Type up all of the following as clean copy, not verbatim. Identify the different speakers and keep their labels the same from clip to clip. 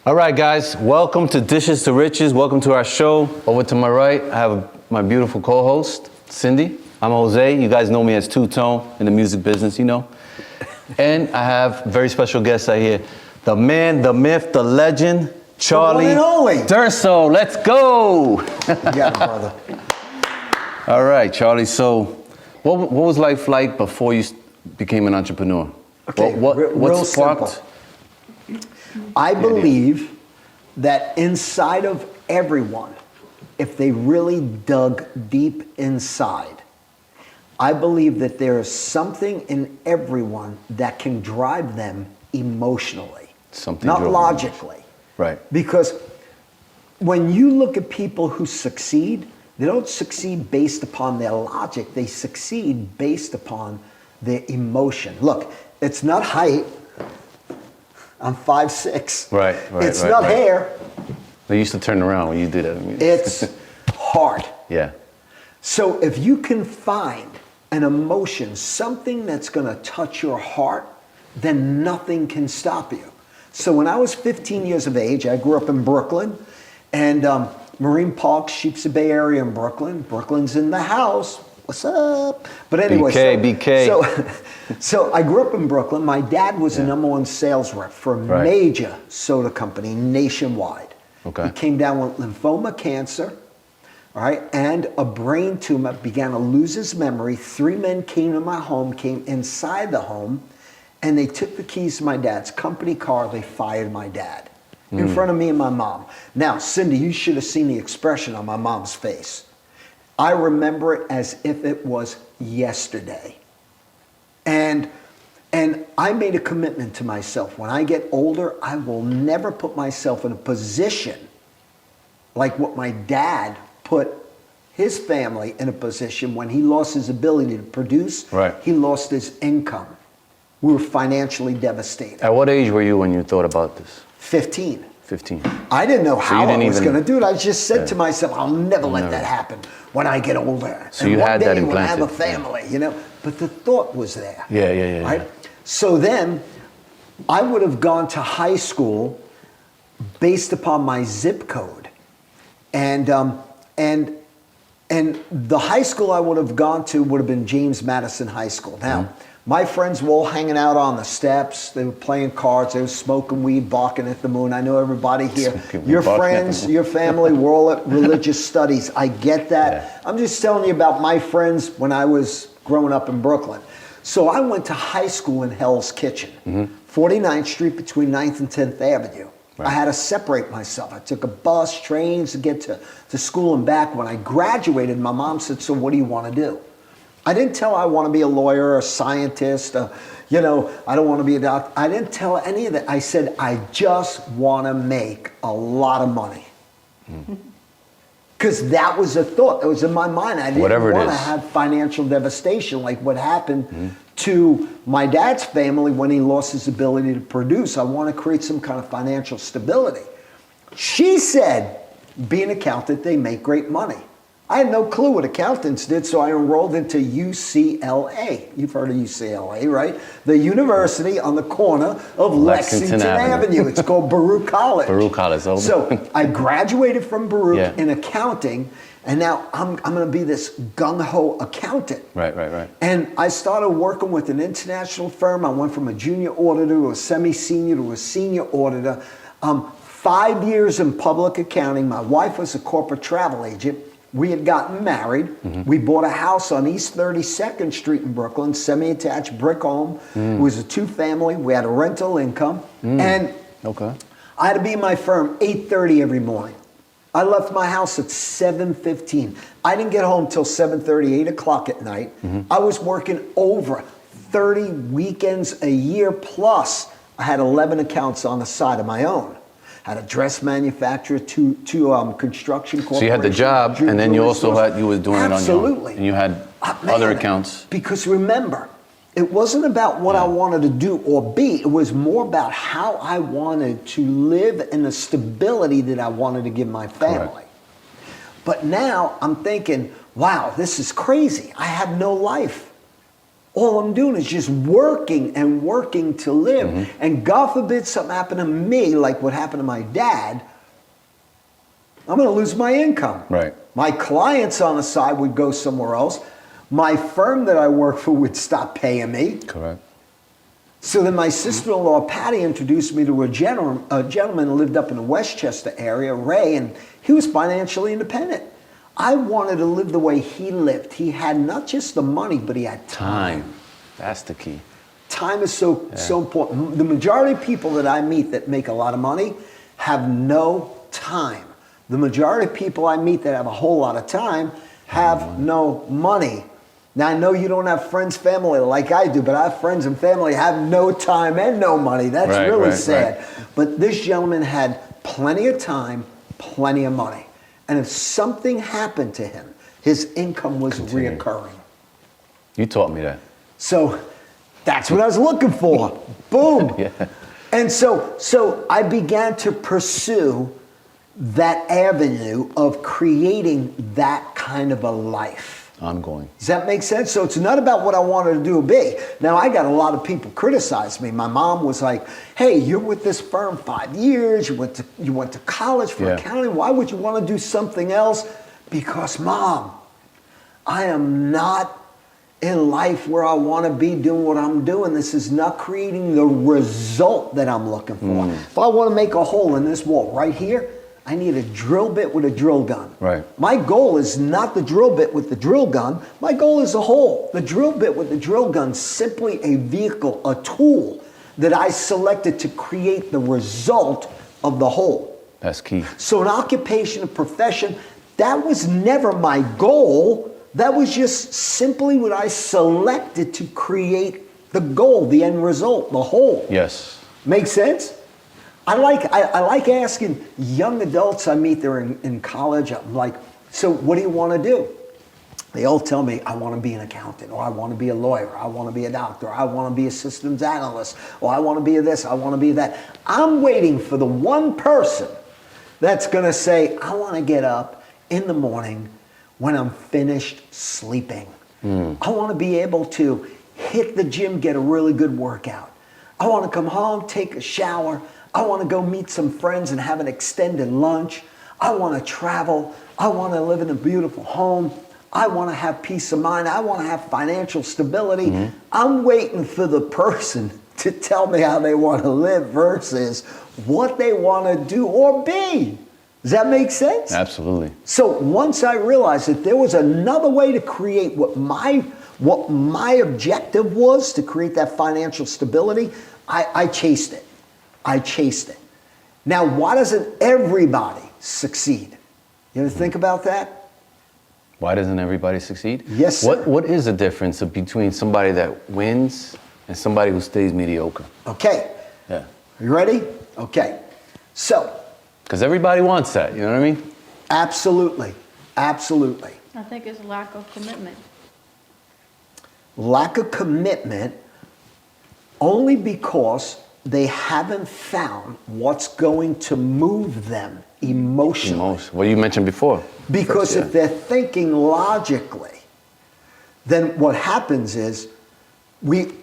Speaker 1: All right, guys, welcome to Dishes to Riches. Welcome to our show. Over to my right, I have my beautiful co-host, Cindy. I'm Jose. You guys know me as Two-Tone in the music business, you know. And I have very special guests out here. The man, the myth, the legend, Charlie Durso. Let's go.
Speaker 2: You got it, brother.
Speaker 1: All right, Charlie. So what was life like before you became an entrepreneur?
Speaker 2: Okay,
Speaker 1: what sparked?
Speaker 2: Simple. I believe that inside of everyone, if they really dug deep inside, I believe that there is something in everyone that can drive them emotionally, not logically.
Speaker 1: Right.
Speaker 2: Because when you look at people who succeed, they don't succeed based upon their logic. They succeed based upon their emotion. Look, it's not height. I'm 5'6".
Speaker 1: Right.
Speaker 2: It's not hair.
Speaker 1: They used to turn around when you did that.
Speaker 2: It's heart.
Speaker 1: Yeah.
Speaker 2: So if you can find an emotion, something that's going to touch your heart, then nothing can stop you. So when I was 15 years of age, I grew up in Brooklyn, and Marine Park, Sheepshead Bay area in Brooklyn. Brooklyn's in the house. What's up? But anyway,
Speaker 1: BK.
Speaker 2: So I grew up in Brooklyn. My dad was the #1 sales rep for a major soda company nationwide.
Speaker 1: Okay.
Speaker 2: He came down with lymphoma cancer, all right, and a brain tumor, began to lose his memory. 3 men came to my home, came inside the home, and they took the keys to my dad's company car. They fired my dad in front of me and my mom. Now, Cindy, you should have seen the expression on my mom's face. I remember it as if it was yesterday. And I made a commitment to myself. When I get older, I will never put myself in a position like what my dad put his family in a position when he lost his ability to produce.
Speaker 1: Right.
Speaker 2: He lost his income. We were financially devastated.
Speaker 1: At what age were you when you thought about this?
Speaker 2: 15.
Speaker 1: 15.
Speaker 2: I didn't know how I was going to do it. I just said to myself, I'll never let that happen when I get older.
Speaker 1: So you had that implanted.
Speaker 2: When I have a family, you know. But the thought was there.
Speaker 1: Yeah.
Speaker 2: Right? So then I would have gone to high school based upon my zip code. And the high school I would have gone to would have been James Madison High School. Now, my friends were all hanging out on the steps. They were playing cards. They were smoking weed, barking at the moon. I know everybody here. Your friends, your family, we're all at religious studies. I get that.
Speaker 1: Yeah.
Speaker 2: I'm just telling you about my friends when I was growing up in Brooklyn. So I went to high school in Hell's Kitchen, 49th Street between 9th and 10th Avenue.
Speaker 1: Right.
Speaker 2: I had to separate myself. I took a bus, trains to get to school and back. When I graduated, my mom said, so what do you want to do? I didn't tell her I want to be a lawyer, a scientist, I don't want to be a doctor. I didn't tell her any of that. I said, I just want to make a lot of money. Because that was a thought that was in my mind. I didn't want to have financial devastation like what happened to my dad's family when he lost his ability to produce. I want to create some kind of financial stability. She said, be an accountant, they make great money. I had no clue what accountants did, so I enrolled into UCLA. You've heard of UCLA, right? The university on the corner of Lexington Avenue. It's called Baruch College.
Speaker 1: Baruch College.
Speaker 2: So I graduated from Baruch in accounting, and now I'm going to be this gung-ho accountant.
Speaker 1: Right.
Speaker 2: And I started working with an international firm. I went from a junior auditor to a semi-senior to a senior auditor. 5 years in public accounting. My wife was a corporate travel agent. We had gotten married. We bought a house on East 32nd Street in Brooklyn, semi-attached brick home. It was a 2-family. We had a rental income. And I had to be in my firm 8:30 every morning. I left my house at 7:15. I didn't get home till 7:30, 8 o'clock at night. I was working over 30 weekends a year, plus I had 11 accounts on the side of my own. Had a dress manufacturer, two construction corporations.
Speaker 1: So you had the job, and then you also you were doing it on your own. And you had other accounts.
Speaker 2: Because remember, it wasn't about what I wanted to do or be. It was more about how I wanted to live and the stability that I wanted to give my family.
Speaker 1: Correct.
Speaker 2: But now I'm thinking, wow, this is crazy. I have no life. All I'm doing is just working and working to live.
Speaker 1: Mm-hmm.
Speaker 2: And God forbid something happened to me, like what happened to my dad, I'm going to lose my income.
Speaker 1: Right.
Speaker 2: My clients on the side would go somewhere else. My firm that I work for would stop paying me.
Speaker 1: Correct.
Speaker 2: So then my sister-in-law, Patty, introduced me to a gentleman who lived up in the Westchester area, Ray, and he was financially independent. I wanted to live the way he lived. He had not just the money, but he had time.
Speaker 1: That's the key.
Speaker 2: Time is so important. The majority of people that I meet that make a lot of money have no time. The majority of people I meet that have a whole lot of time have no money. Now, I know you don't have friends, family like I do, but I have friends and family have no time and no money. That's really sad. Right. But this gentleman had plenty of time, plenty of money. And if something happened to him, his income was reoccurring.
Speaker 1: You taught me that.
Speaker 2: So that's what I was looking for. Boom.
Speaker 1: Yeah.
Speaker 2: And so I began to pursue that avenue of creating that kind of a life.
Speaker 1: Ongoing.
Speaker 2: Does that make sense? So it's not about what I wanted to do or be. Now, I got a lot of people criticize me. My mom was like, hey, you're with this firm 5 years. You went to college for accounting. Why would you want to do something else? Because, Mom, I am not in life where I want to be doing what I'm doing. This is not creating the result that I'm looking for. If I want to make a hole in this wall right here, I need a drill bit with a drill gun.
Speaker 1: Right.
Speaker 2: My goal is not the drill bit with the drill gun. My goal is a hole. The drill bit with the drill gun is simply a vehicle, a tool that I selected to create the result of the hole.
Speaker 1: That's key.
Speaker 2: So an occupation, a profession, that was never my goal. That was just simply what I selected to create the goal, the end result, the whole.
Speaker 1: Yes.
Speaker 2: Make sense? I like asking young adults I meet, they're in college, I'm like, so what do you want to do? They all tell me, I want to be an accountant, or I want to be a lawyer, I want to be a doctor, I want to be a systems analyst, or I want to be this, I want to be that. I'm waiting for the one person that's going to say, I want to get up in the morning when I'm finished sleeping. I want to be able to hit the gym, get a really good workout. I want to come home, take a shower. I want to go meet some friends and have an extended lunch. I want to travel. I want to live in a beautiful home. I want to have peace of mind. I want to have financial stability. I'm waiting for the person to tell me how they want to live versus what they want to do or be. Does that make sense?
Speaker 1: Absolutely.
Speaker 2: So once I realized that there was another way to create what my objective was, to create that financial stability, I chased it. I chased it. Now, why doesn't everybody succeed? You ever think about that?
Speaker 1: Why doesn't everybody succeed?
Speaker 2: Yes, sir.
Speaker 1: What is the difference between somebody that wins and somebody who stays mediocre?
Speaker 2: Okay.
Speaker 1: Yeah.
Speaker 2: You ready? Okay. So.
Speaker 1: Because everybody wants that, you know what I mean?
Speaker 2: Absolutely. Absolutely.
Speaker 3: I think it's lack of commitment.
Speaker 2: Lack of commitment only because they haven't found what's going to move them emotionally.
Speaker 1: What you mentioned before.
Speaker 2: Because if they're thinking logically, then what happens is if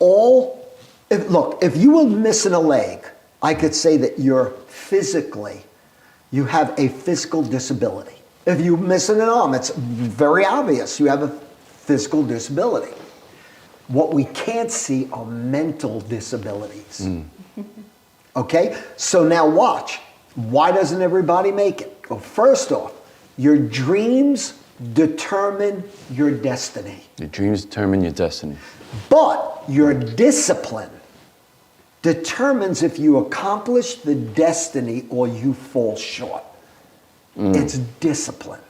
Speaker 2: you were missing a leg, I could say that you have a physical disability. If you're missing an arm, it's very obvious you have a physical disability. What we can't see are mental disabilities. Okay? So now watch. Why doesn't everybody make it? Well, first off, your dreams determine your destiny.
Speaker 1: Your dreams determine your destiny.
Speaker 2: But your discipline determines if you accomplish the destiny or you fall short. It's discipline.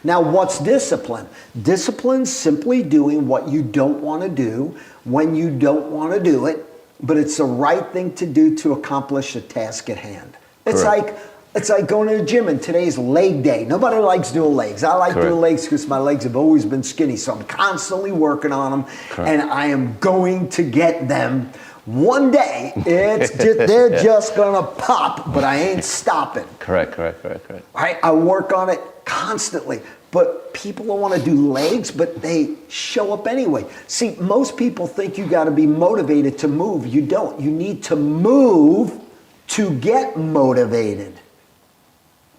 Speaker 2: Now, what's discipline? Discipline's simply doing what you don't want to do when you don't want to do it, but it's the right thing to do to accomplish the task at hand. It's like going to the gym, and today's leg day. Nobody likes doing legs. I like doing legs because my legs have always been skinny, so I'm constantly working on them, and I am going to get them. One day, they're just gonna pop, but I ain't stopping.
Speaker 1: Correct.
Speaker 2: Right? I work on it constantly. but people don't want to do legs, but they show up anyway. See, most people think you got to be motivated to move. You don't. You need to move to get motivated.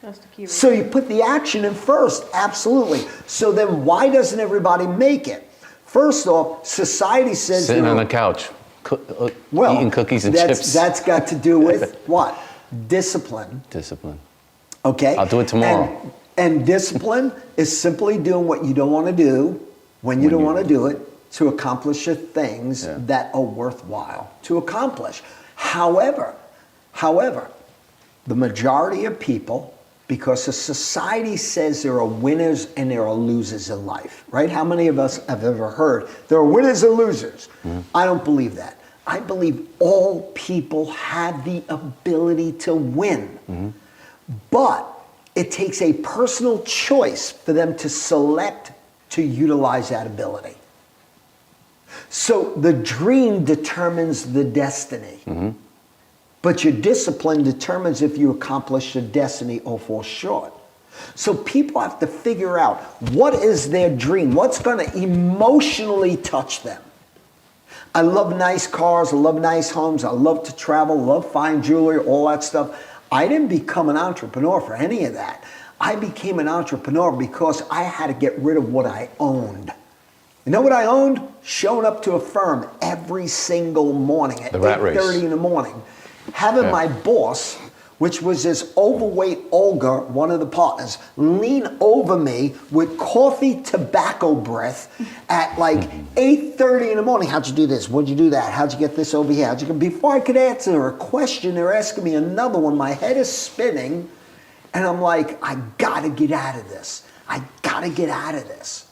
Speaker 3: That's the key.
Speaker 2: So you put the action in first, absolutely. So then why doesn't everybody make it? First off, society says...
Speaker 1: Sitting on the couch, eating cookies and chips.
Speaker 2: That's got to do with what? Discipline.
Speaker 1: Discipline.
Speaker 2: Okay?
Speaker 1: I'll do it tomorrow.
Speaker 2: And discipline is simply doing what you don't want to do when you don't want to do it to accomplish the things that are worthwhile to accomplish. However, the majority of people, because the society says there are winners and there are losers in life, right? How many of us have ever heard there are winners and losers? I don't believe that. I believe all people have the ability to win. But it takes a personal choice for them to select to utilize that ability. So the dream determines the destiny. But your discipline determines if you accomplish the destiny or fall short. So people have to figure out what is their dream, what's going to emotionally touch them. I love nice cars, I love nice homes, I love to travel, love fine jewelry, all that stuff. I didn't become an entrepreneur for any of that. I became an entrepreneur because I had to get rid of what I owned. You know what I owned? Showing up to a firm every single morning at 8:30 in the morning. Having my boss, which was this overweight Olga, one of the partners, lean over me with coffee tobacco breath at like 8:30 in the morning. How'd you do this? What'd you do that? How'd you get this over here? Before I could answer a question, they're asking me another one. My head is spinning, and I'm like, I gotta get out of this. I gotta get out of this.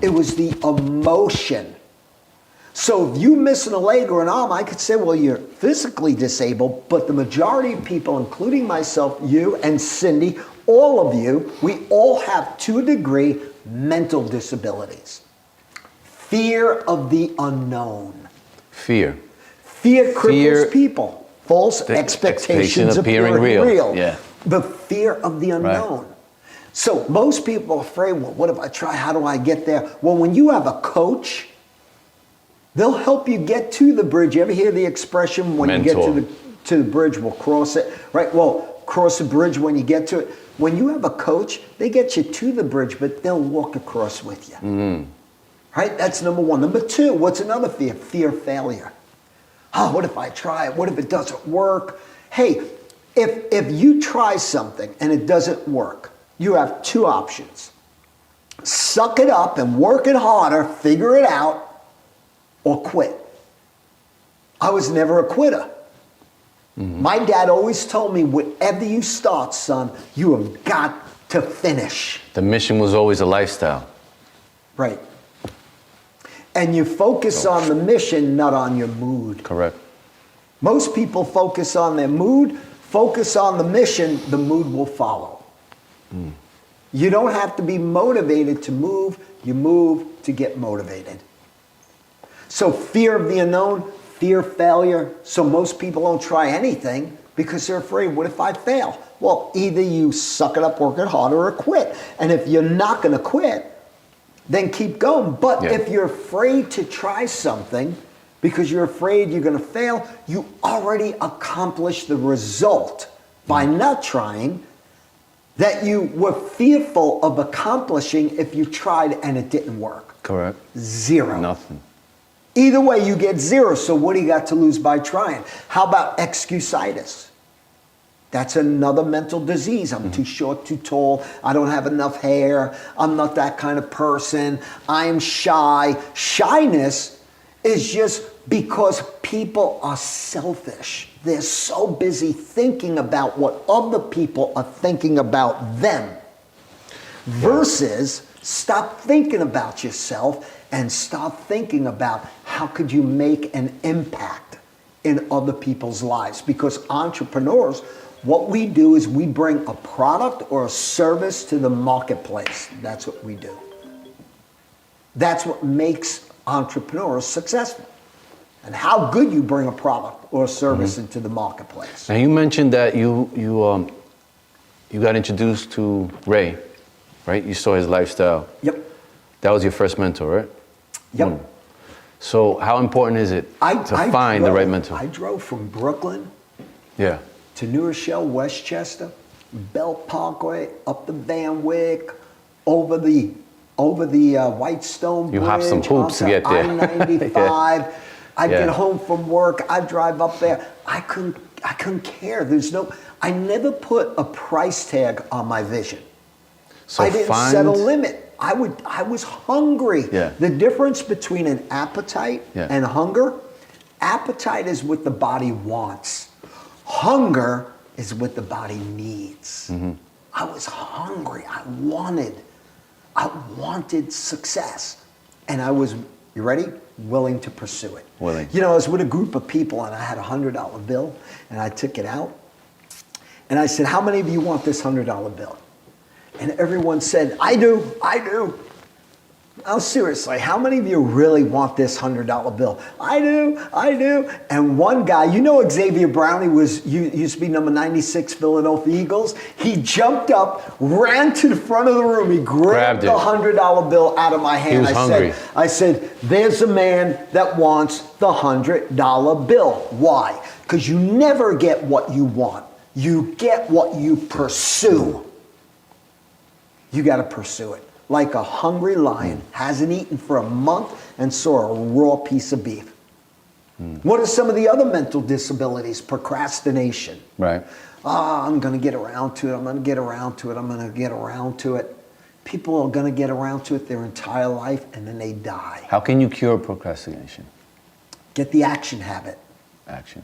Speaker 2: It was the emotion. So if you missing a leg or an arm, I could say, well, you're physically disabled, but the majority of people, including myself, you and Cindy, all of you, we all have, to a degree, mental disabilities. Fear of the unknown.
Speaker 1: Fear.
Speaker 2: Fear cripples people. False expectations appearing real.
Speaker 1: Yeah.
Speaker 2: The fear of the unknown. Right. So most people are afraid, well, what if I try? How do I get there? Well, when you have a coach, they'll help you get to the bridge. You ever hear the expression, when
Speaker 1: Mentor.
Speaker 2: you get to the bridge, we'll cross it, right? Well, cross the bridge when you get to it. When you have a coach, they get you to the bridge, but they'll walk across with you. Right? That's number one. Number two, what's another fear? Fear of failure. Oh, what if I try it? What if it doesn't work? Hey, if you try something and it doesn't work, you have two options. Suck it up and work it harder, figure it out, or quit. I was never a quitter. My dad always told me, whatever you start, son, you have got to finish.
Speaker 1: The mission was always a lifestyle.
Speaker 2: Right. And you focus on the mission, not on your mood.
Speaker 1: Correct.
Speaker 2: Most people focus on their mood, focus on the mission, the mood will follow. You don't have to be motivated to move, you move to get motivated. So fear of the unknown, fear of failure. So most people don't try anything because they're afraid, what if I fail? Well, either you suck it up, work it harder, or quit. And if you're not going to quit, then keep going. But if you're afraid to try something because you're afraid you're going to fail, you already accomplished the result by not trying that you were fearful of accomplishing if you tried and it didn't work.
Speaker 1: Correct.
Speaker 2: Zero.
Speaker 1: Nothing.
Speaker 2: Either way, you get zero. So what do you got to lose by trying? How about excusitis? That's another mental disease. I'm too short, too tall. I don't have enough hair. I'm not that kind of person. I'm shy. Shyness is just because people are selfish. They're so busy thinking about what other people are thinking about them. Versus stop thinking about yourself and stop thinking about how could you make an impact in other people's lives. Because entrepreneurs, what we do is we bring a product or a service to the marketplace. That's what we do. That's what makes entrepreneurs successful. And how good you bring a product or a service into the marketplace.
Speaker 1: Now you mentioned that you got introduced to Ray right? You saw his lifestyle.
Speaker 2: Yep.
Speaker 1: That was your first mentor, right?
Speaker 2: Yep.
Speaker 1: So how important is it to find the right mentor?
Speaker 2: I drove from Brooklyn
Speaker 1: Yeah.
Speaker 2: to New Rochelle, Westchester, Belt Parkway, up the Van Wyck, over the Whitestone
Speaker 1: You
Speaker 2: Bridge.
Speaker 1: hopped some hoops to get there.
Speaker 2: I-95.
Speaker 1: Yeah.
Speaker 2: I'd
Speaker 1: Yeah.
Speaker 2: get home from work. I'd drive up there. I couldn't care. I never put a price tag on my vision.
Speaker 1: So
Speaker 2: I didn't set a limit. I was hungry.
Speaker 1: Yeah.
Speaker 2: The difference between an appetite and hunger, appetite is what the body wants. Hunger is what the body needs.
Speaker 1: Mm-hmm.
Speaker 2: I was hungry. I wanted success. And I was, you ready? Willing to pursue it.
Speaker 1: Willing.
Speaker 2: You know, I was with a group of people and I had a $100 bill and I took it out. And I said, how many of you want this $100 bill? And everyone said, I do. Oh, seriously, how many of you really want this $100 bill? I do. And one guy, you know Xavier Brown, used to be number 96 Philadelphia Eagles. He jumped up, ran to the front of the room. He grabbed the $100 bill out of my hand.
Speaker 1: He was hungry.
Speaker 2: I said, there's a man that wants the $100 bill. Why? Because you never get what you want. You get what you pursue. You got to pursue it. Like a hungry lion hasn't eaten for a month and saw a raw piece of beef. What are some of the other mental disabilities? Procrastination.
Speaker 1: Right.
Speaker 2: I'm going to get around to it. I'm going to get around to it. People are going to get around to it their entire life and then they die.
Speaker 1: How can you cure procrastination?
Speaker 2: Get the action habit.
Speaker 1: Action.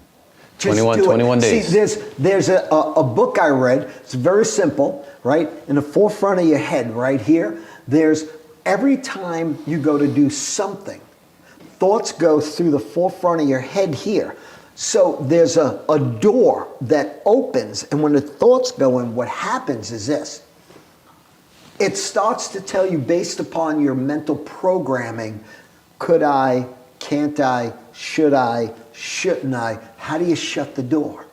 Speaker 2: Just
Speaker 1: 21 days.
Speaker 2: See, there's a book I read. It's very simple, right? In the forefront of your head, right here, there's every time you go to do something, thoughts go through the forefront of your head here. So there's a door that opens, and when the thoughts go in, what happens is this. It starts to tell you based upon your mental programming, could I, can't I, should I, shouldn't I? How do you shut the door?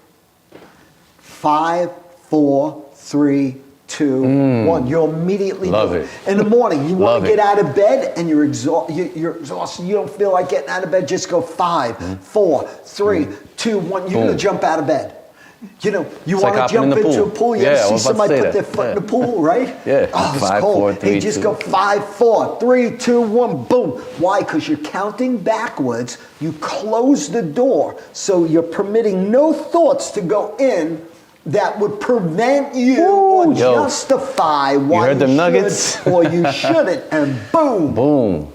Speaker 2: 5, 4, 3, 2, 1. You'll immediately
Speaker 1: Love
Speaker 2: do
Speaker 1: it.
Speaker 2: In the morning, you want
Speaker 1: Love
Speaker 2: to get
Speaker 1: it.
Speaker 2: out of bed and you're exhausted. You don't feel like getting out of bed. Just go 5, 4, 3, 2, 1. You're going to jump out of bed. You know, you
Speaker 1: It's like
Speaker 2: want to
Speaker 1: hopping in
Speaker 2: jump
Speaker 1: the
Speaker 2: into
Speaker 1: pool.
Speaker 2: a pool. You
Speaker 1: Yeah,
Speaker 2: ever
Speaker 1: I
Speaker 2: see
Speaker 1: was about to
Speaker 2: somebody
Speaker 1: say
Speaker 2: put their
Speaker 1: that.
Speaker 2: foot in the
Speaker 1: Yeah.
Speaker 2: pool, right?
Speaker 1: Yeah.
Speaker 2: Oh, it's
Speaker 1: 5,
Speaker 2: cold.
Speaker 1: 4, 3,
Speaker 2: Hey, just
Speaker 1: 2.
Speaker 2: go 5, 4, 3, 2, 1, boom. Why? Because you're counting backwards. You close the door, so you're permitting no thoughts to go in that would prevent you or
Speaker 1: Yo.
Speaker 2: justify why
Speaker 1: heard them
Speaker 2: should
Speaker 1: nuggets?
Speaker 2: or you shouldn't, and boom.
Speaker 1: Boom.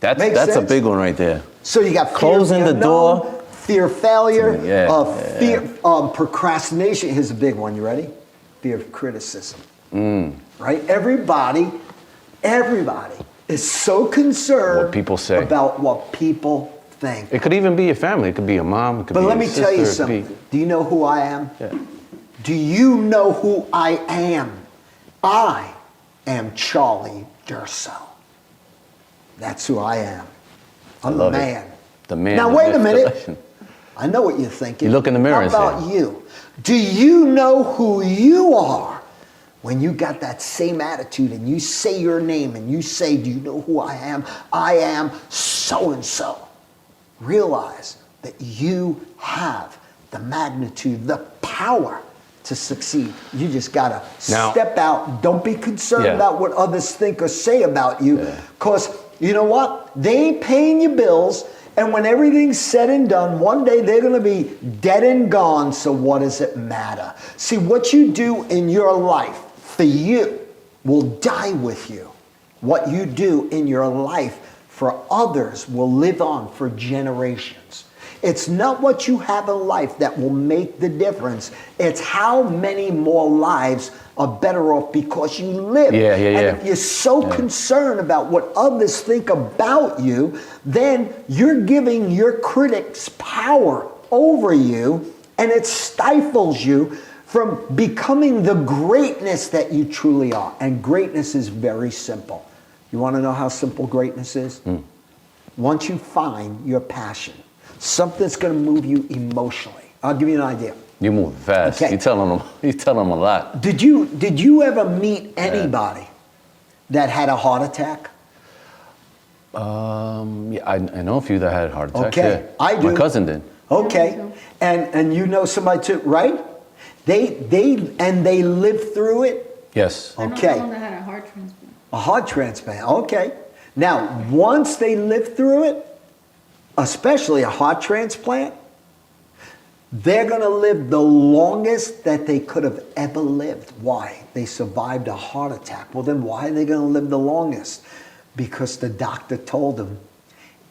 Speaker 1: That's
Speaker 2: Makes
Speaker 1: a
Speaker 2: sense?
Speaker 1: big one right there.
Speaker 2: So you got fear
Speaker 1: Closing
Speaker 2: of
Speaker 1: the
Speaker 2: unknown,
Speaker 1: door.
Speaker 2: fear of failure,
Speaker 1: Yeah,
Speaker 2: procrastination. Here's a big one. You ready? Fear of criticism. Right? Everybody is so concerned
Speaker 1: What people say.
Speaker 2: about what people think.
Speaker 1: It could even be your family. It could be your mom. It could
Speaker 2: But
Speaker 1: be
Speaker 2: let
Speaker 1: your
Speaker 2: me tell you
Speaker 1: sister, it could
Speaker 2: something.
Speaker 1: be-
Speaker 2: Do you know who I am?
Speaker 1: Yeah.
Speaker 2: Do you know who I am? I am Charlie Durso. That's who I am. I'm the
Speaker 1: love it.
Speaker 2: man.
Speaker 1: The man.
Speaker 2: Now
Speaker 1: the
Speaker 2: wait a minute.
Speaker 1: myth.
Speaker 2: I know what you're thinking.
Speaker 1: You look in the mirror
Speaker 2: How
Speaker 1: and say-
Speaker 2: about you? Do you know who you are? When you got that same attitude and you say your name and you say, do you know who I am? I am so-and-so. Realize that you have the magnitude, the power to succeed. You just gotta
Speaker 1: Now-
Speaker 2: step out. Don't be concerned
Speaker 1: Yeah.
Speaker 2: about what others think or say about you. Because you know what? They ain't paying your bills. And when everything's said and done, one day they're going to be dead and gone. So what does it matter? See, what you do in your life for you will die with you. What you do in your life for others will live on for generations. It's not what you have in life that will make the difference. It's how many more lives are better off because you live.
Speaker 1: Yeah.
Speaker 2: And if you're so concerned about what others think about you, then you're giving your critics power over you, and it stifles you from becoming the greatness that you truly are. And greatness is very simple. You want to know how simple greatness is? Once you find your passion, something's going to move you emotionally. I'll give you an idea.
Speaker 1: You move fast.
Speaker 2: Okay.
Speaker 1: You telling them a lot.
Speaker 2: Did you ever meet anybody that had a heart attack?
Speaker 1: Yeah, I know a few that had heart attacks.
Speaker 2: Okay,
Speaker 1: Yeah.
Speaker 2: I do.
Speaker 1: My cousin did.
Speaker 2: Okay,
Speaker 3: Yeah,
Speaker 2: and you know somebody too, right? They lived through it.
Speaker 1: Yes.
Speaker 3: I know
Speaker 2: Okay.
Speaker 3: someone that had a heart transplant.
Speaker 2: A heart transplant. Okay. Now, once they lived through it, especially a heart transplant, they're going to live the longest that they could have ever lived. Why? They survived a heart attack. Well, then why are they going to live the longest? Because the doctor told them,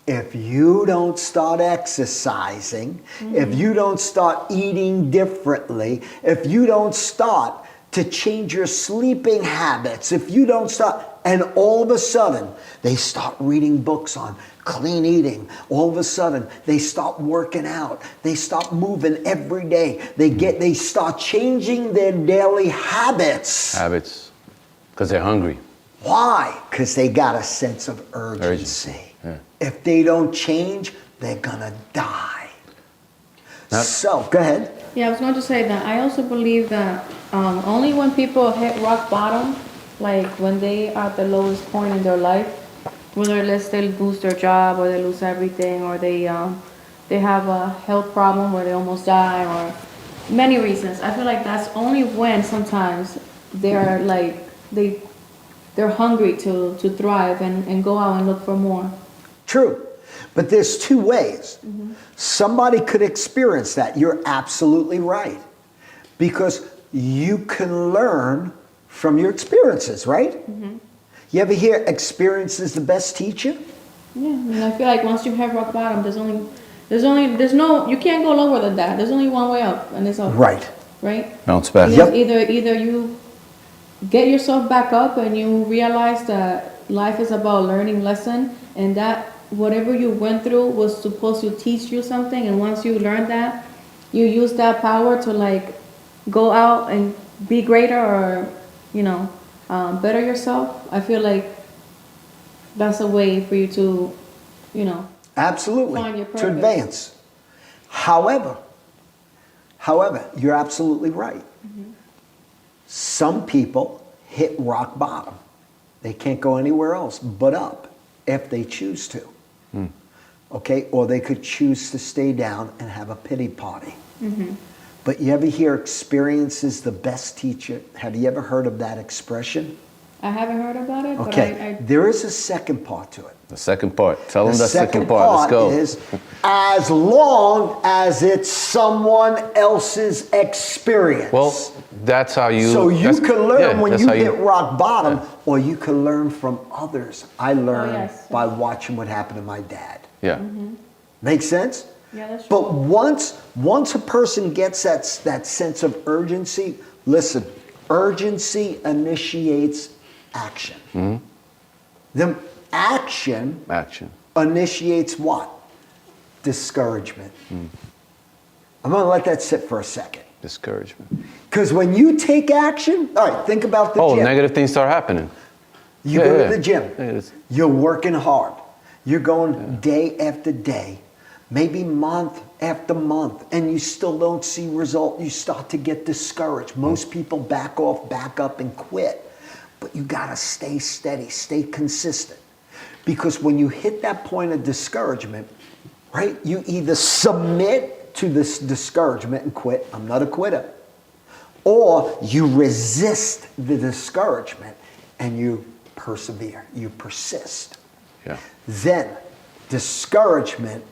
Speaker 2: if you don't start exercising, if you don't start eating differently, if you don't start to change your sleeping habits, if you don't start, and all of a sudden they start reading books on clean eating, all of a sudden they start working out, they start moving every day, they start changing their daily habits.
Speaker 1: Habits. Because they're hungry.
Speaker 2: Why? Because they got a sense of urgency.
Speaker 1: Yeah.
Speaker 2: If they don't change, they're gonna die.
Speaker 1: Now-
Speaker 2: So, go ahead.
Speaker 3: Yeah, I was going to say that I also believe that only when people hit rock bottom, like when they are at the lowest point in their life, whether let's say lose their job or they lose everything or they have a health problem where they almost die or many reasons. I feel like that's only when sometimes they're like they're hungry to thrive and go out and look for more.
Speaker 2: True. But there's two ways. Somebody could experience that. You're absolutely right. Because you can learn from your experiences, right? You ever hear experience is the best teacher?
Speaker 3: Yeah, I mean, I feel like once you hit rock bottom, there's no, you can't go lower than that. There's only one way up, and it's up.
Speaker 2: Right.
Speaker 3: Right?
Speaker 1: Bounce back.
Speaker 2: Yep.
Speaker 3: Either you get yourself back up and you realize that life is about learning lesson, and that whatever you went through was supposed to teach you something, and once you learn that, you use that power to like go out and be greater or better yourself. I feel like that's a way for you to
Speaker 2: Absolutely.
Speaker 3: Find your
Speaker 2: To
Speaker 3: purpose.
Speaker 2: advance. However, you're absolutely right. Some people hit rock bottom. They can't go anywhere else but up if they choose to. Okay? Or they could choose to stay down and have a pity party. But you ever hear experience is the best teacher? Have you ever heard of that expression?
Speaker 3: I haven't heard about it,
Speaker 2: Okay.
Speaker 3: but
Speaker 2: There is a second part to it.
Speaker 1: The second part. Tell them
Speaker 2: The
Speaker 1: the second
Speaker 2: second
Speaker 1: part. Let's go.
Speaker 2: is as long as it's someone else's experience.
Speaker 1: Well, that's how you.
Speaker 2: so you
Speaker 1: that's-
Speaker 2: can learn
Speaker 1: yeah,
Speaker 2: when
Speaker 1: that's
Speaker 2: you
Speaker 1: how
Speaker 2: hit rock bottom,
Speaker 1: Yeah.
Speaker 2: or you can learn from others. I learned
Speaker 3: yes.
Speaker 2: by watching what happened to my dad.
Speaker 1: Yeah.
Speaker 2: Make sense?
Speaker 3: Yeah, that's true.
Speaker 2: But once a person gets that sense of urgency, listen, urgency initiates action. Then action
Speaker 1: Action.
Speaker 2: initiates what? Discouragement. I'm going to let that sit for a second.
Speaker 1: Discouragement.
Speaker 2: Because when you take action, all right, think about the
Speaker 1: Oh,
Speaker 2: gym.
Speaker 1: negative things start happening.
Speaker 2: You
Speaker 1: Yeah,
Speaker 2: go
Speaker 1: yeah.
Speaker 2: to the gym.
Speaker 1: Yeah, it is.
Speaker 2: You're working hard. You're going day after day, maybe month after month, and you still don't see result. You start to get discouraged. Most people back off, back up, and quit. But you got to stay steady, stay consistent. Because when you hit that point of discouragement, right, you either submit to this discouragement and quit. I'm not a quitter. Or you resist the discouragement and you persevere, you persist.
Speaker 1: Yeah.
Speaker 2: Then discouragement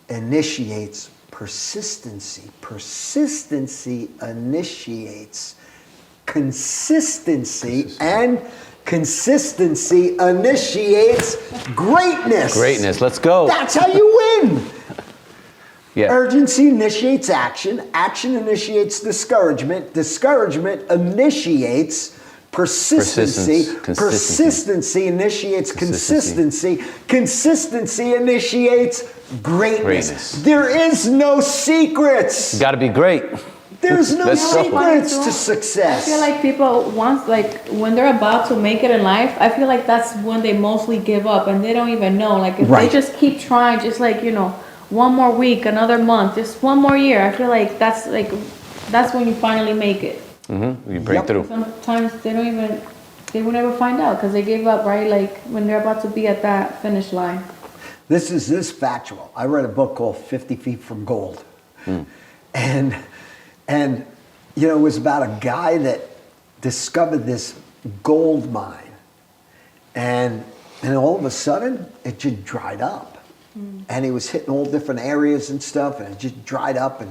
Speaker 2: initiates persistency. Persistency initiates consistency, and consistency initiates greatness.
Speaker 1: Greatness. Let's go.
Speaker 2: That's how you win.
Speaker 1: Yeah.
Speaker 2: Urgency initiates action. Action initiates discouragement. Discouragement initiates persistency.
Speaker 1: Persistence.
Speaker 2: Persistency initiates consistency. Consistency initiates greatness.
Speaker 1: Greatness.
Speaker 2: There is no secrets.
Speaker 1: You got to be great.
Speaker 2: There's no
Speaker 1: Let's go.
Speaker 2: secrets
Speaker 3: Too.
Speaker 2: to success.
Speaker 3: I feel like people once, like when they're about to make it in life, I feel like that's when they mostly give up and they don't even know. Like if
Speaker 2: Right.
Speaker 3: they just keep trying, just like one more week, another month, just one more year. I feel like that's like that's when you finally make it.
Speaker 1: You break
Speaker 2: Yep.
Speaker 1: through.
Speaker 3: Sometimes they will never find out because they gave up, right? Like when they're about to be at that finish line.
Speaker 2: This is factual. I read a book called 50 Feet from Gold. And you know, it was about a guy that discovered this gold mine. And all of a sudden, it just dried up. And he was hitting all different areas and stuff, and it just dried up.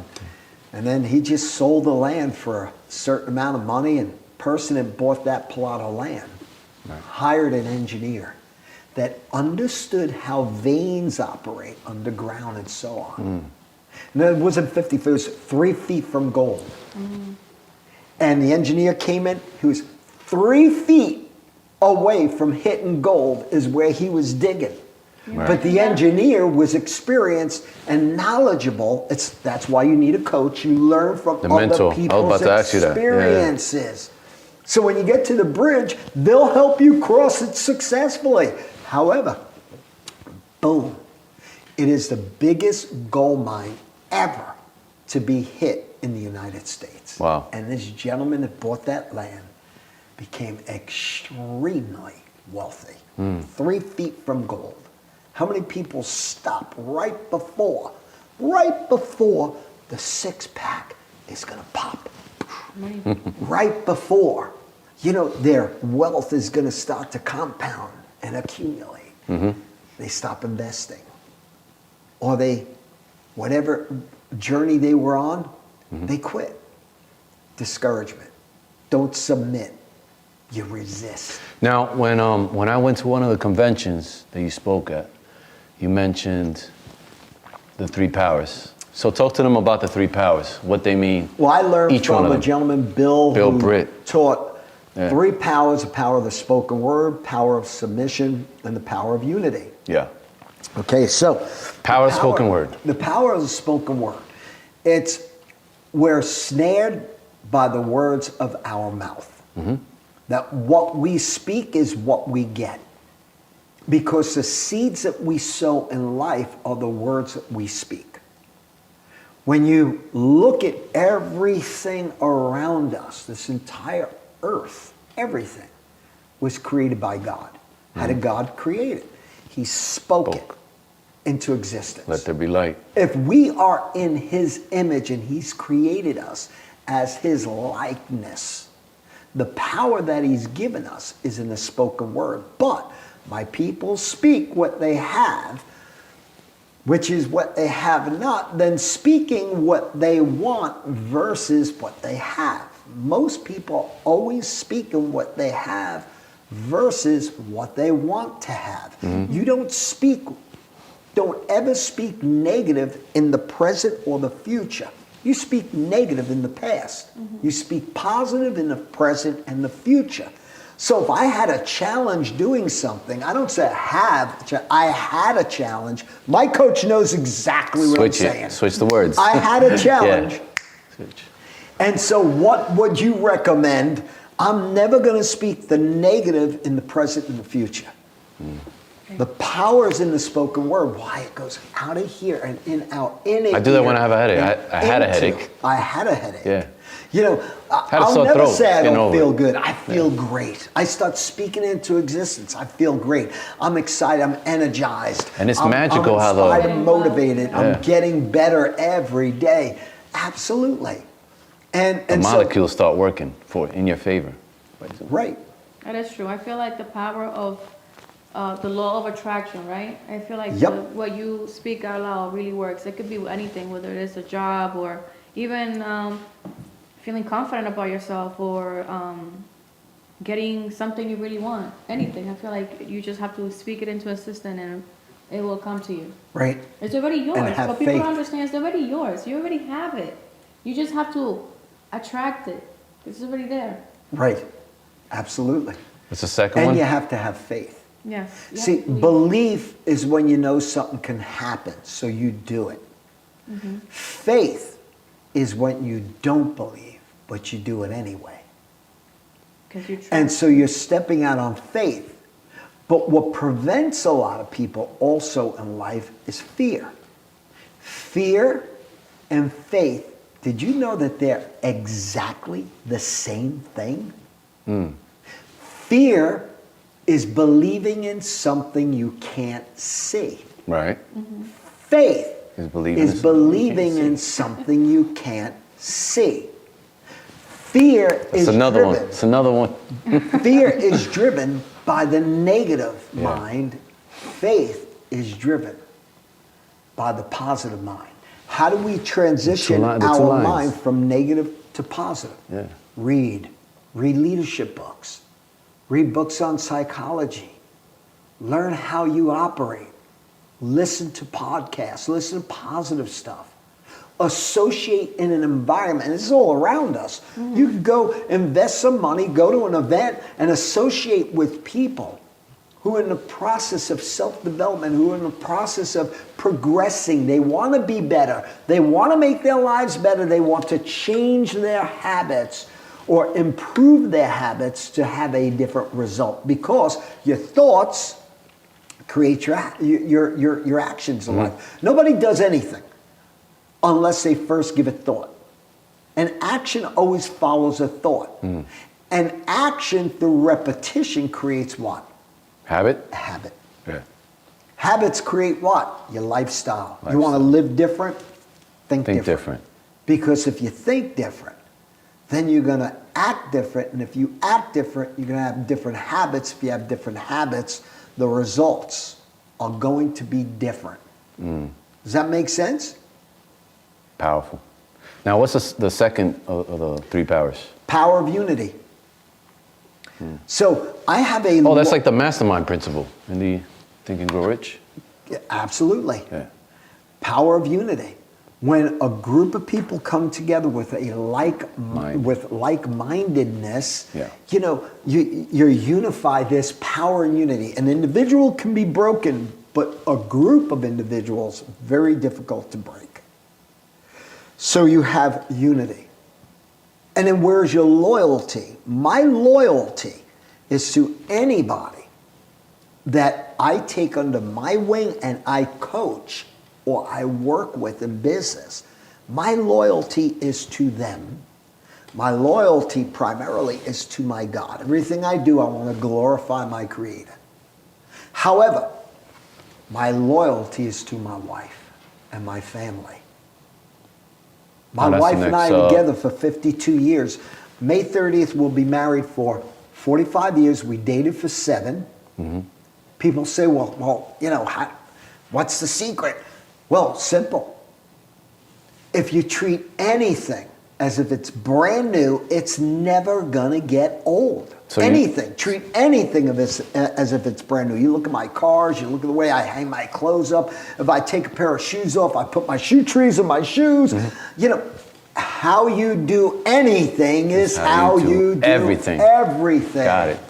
Speaker 2: And then he just sold the land for a certain amount of money, and the person that bought that plot of land hired an engineer that understood how veins operate underground and so on. And it wasn't 50 feet, it was 3 feet from gold. And the engineer came in, he was 3 feet away from hitting gold is where he was digging. But the engineer was experienced and knowledgeable. That's why you need a coach. You learn from
Speaker 1: The
Speaker 2: other
Speaker 1: mentor. I was
Speaker 2: people's
Speaker 1: about to ask you that. Yeah.
Speaker 2: experiences. So when you get to the bridge, they'll help you cross it successfully. However, boom, it is the biggest gold mine ever to be hit in the United States.
Speaker 1: Wow.
Speaker 2: And this gentleman that bought that land became extremely wealthy. 3 feet from gold. How many people stop right before the six-pack is gonna pop? Right before, you know, their wealth is gonna start to compound and accumulate. They stop investing. Or whatever journey they were on, they quit. Discouragement. Don't submit. You resist.
Speaker 1: Now, when I went to one of the conventions that you spoke at, you mentioned the 3 powers. So talk to them about the 3 powers, what they mean.
Speaker 2: Well, I learned
Speaker 1: Each one
Speaker 2: from
Speaker 1: of
Speaker 2: a
Speaker 1: them.
Speaker 2: gentleman, Bill who
Speaker 1: Britt.
Speaker 2: taught
Speaker 1: Yeah.
Speaker 2: 3 powers: the power of the spoken word, power of submission, and the power of unity.
Speaker 1: Yeah.
Speaker 2: Okay, so
Speaker 1: Power of spoken word.
Speaker 2: The power of the spoken word. We're snared by the words of our mouth. That what we speak is what we get. Because the seeds that we sow in life are the words that we speak. When you look at everything around us, this entire earth, everything was created by God. How did God create it? He spoke it into existence.
Speaker 1: Let there be light.
Speaker 2: If we are in His image and He's created us as His likeness, the power that He's given us is in the spoken word. But my people speak what they have, which is what they have not, then speaking what they want versus what they have. Most people always speaking what they have versus what they want to have. You don't ever speak negative in the present or the future. You speak negative in the past. You speak positive in the present and the future. So if I had a challenge doing something, I don't say I had a challenge. My coach knows exactly what I'm saying.
Speaker 1: Switch the words.
Speaker 2: I had a challenge.
Speaker 1: Yeah. Switch.
Speaker 2: And so what would you recommend? I'm never going to speak the negative in the present and the future. The power is in the spoken word. Why? It goes out of here and in, out, in it.
Speaker 1: I do that when I have a headache. I had a headache.
Speaker 2: I had a headache.
Speaker 1: Yeah.
Speaker 2: You know,
Speaker 1: Had a
Speaker 2: I'll
Speaker 1: sore
Speaker 2: never
Speaker 1: throat,
Speaker 2: say I
Speaker 1: getting
Speaker 2: don't
Speaker 1: over
Speaker 2: feel
Speaker 1: it.
Speaker 2: good. I feel great. I start speaking into existence. I feel great. I'm excited. I'm energized.
Speaker 1: And it's
Speaker 2: I'm
Speaker 1: magical how the-
Speaker 2: inspired and motivated.
Speaker 1: Yeah.
Speaker 2: I'm getting better every day. Absolutely. And
Speaker 1: The
Speaker 2: so,
Speaker 1: molecules start working in your favor.
Speaker 2: right.
Speaker 3: That is true. I feel like the power of the law of attraction, right? I feel like
Speaker 2: Yep.
Speaker 3: what you speak out loud really works. It could be anything, whether it is a job or even feeling confident about yourself or getting something you really want. Anything. I feel like you just have to speak it into existence and it will come to you.
Speaker 2: Right.
Speaker 3: It's already yours.
Speaker 2: And have
Speaker 3: What people
Speaker 2: faith.
Speaker 3: don't understand, it's already yours. You already have it. You just have to attract it. It's already there.
Speaker 2: Right. Absolutely.
Speaker 1: What's the second
Speaker 2: And
Speaker 1: one?
Speaker 2: you have to have faith.
Speaker 3: Yes. You have
Speaker 2: See,
Speaker 3: to believe.
Speaker 2: belief is when you know something can happen, so you do it. Faith is when you don't believe, but you do it anyway.
Speaker 3: 'Cause you trust.
Speaker 2: And so you're stepping out on faith. But what prevents a lot of people also in life is fear. Fear and faith Did you know that they're exactly the same thing? Fear is believing in something you can't see.
Speaker 1: Right.
Speaker 2: Faith
Speaker 1: Is
Speaker 2: believing in something you can't see. Fear
Speaker 1: It's
Speaker 2: is
Speaker 1: another
Speaker 2: driven.
Speaker 1: one. It's another one.
Speaker 2: Fear is driven by the negative
Speaker 1: Yeah.
Speaker 2: mind. Faith is driven by the positive mind. How do we transition
Speaker 1: The two
Speaker 2: our
Speaker 1: lines.
Speaker 2: mind from negative to positive?
Speaker 1: Yeah.
Speaker 2: Read leadership books. Read books on psychology. Learn how you operate. Listen to podcasts. Listen to positive stuff. Associate in an environment, and this is all around us. You can go invest some money, go to an event, and associate with people who are in the process of self-development, who are in the process of progressing. They want to be better. They want to make their lives better. They want to change their habits or improve their habits to have a different result, because your thoughts create your actions in life. Nobody does anything unless they first give it thought. And action always follows a thought. And action through repetition creates what?
Speaker 1: Habit?
Speaker 2: A habit.
Speaker 1: Yeah.
Speaker 2: Habits create what? Your lifestyle. You want to live different? Think different. Because if you think different, then you're going to act different. And if you act different, you're going to have different habits. If you have different habits, the results are going to be different. Does that make sense?
Speaker 1: Powerful. Now, what's the second of the three powers?
Speaker 2: Power of unity. So I have a...
Speaker 1: Oh, that's like the mastermind principle in the Think and Grow Rich?
Speaker 2: Absolutely.
Speaker 1: Yeah.
Speaker 2: Power of unity. When a group of people come together with a like-mindedness,
Speaker 1: Yeah.
Speaker 2: you know, you're unified. There's power in unity. An individual can be broken, but a group of individuals, very difficult to break. So you have unity. And then where's your loyalty? My loyalty is to anybody that I take under my wing and I coach or I work with in business. My loyalty is to them. My loyalty primarily is to my God. Everything I do, I want to glorify my Creator. However, my loyalty is to my wife and my family. My
Speaker 1: that's
Speaker 2: wife
Speaker 1: the
Speaker 2: and I
Speaker 1: next,
Speaker 2: are together for 52 years. May 30th, we'll be married for 45 years. We dated for 7. People say, well, you know, what's the secret? Well, simple. If you treat anything as if it's brand new, it's never going to get old.
Speaker 1: So
Speaker 2: treat anything as if it's brand new. You look at my cars, you look at the way I hang my clothes up. If I take a pair of shoes off, I put my shoe trees in my shoes. You know, how you do anything is how you do
Speaker 1: everything.
Speaker 2: Everything.
Speaker 1: Got it.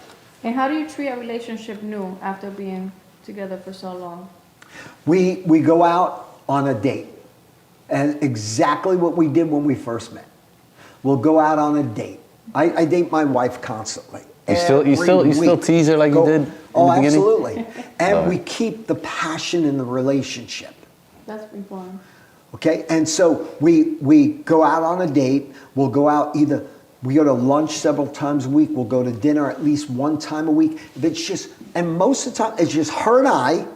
Speaker 3: And how do you treat a relationship new after being together for so long?
Speaker 2: We go out on a date. And exactly what we did when we first met. We'll go out on a date. I date my wife constantly.
Speaker 1: You still tease her like you did in the beginning?
Speaker 2: Absolutely. And we keep the passion in the relationship.
Speaker 3: That's important.
Speaker 2: Okay? And so we go out on a date. We'll go out we go to lunch several times a week. We'll go to dinner at least one time a week. And most of the time, it's just her and I,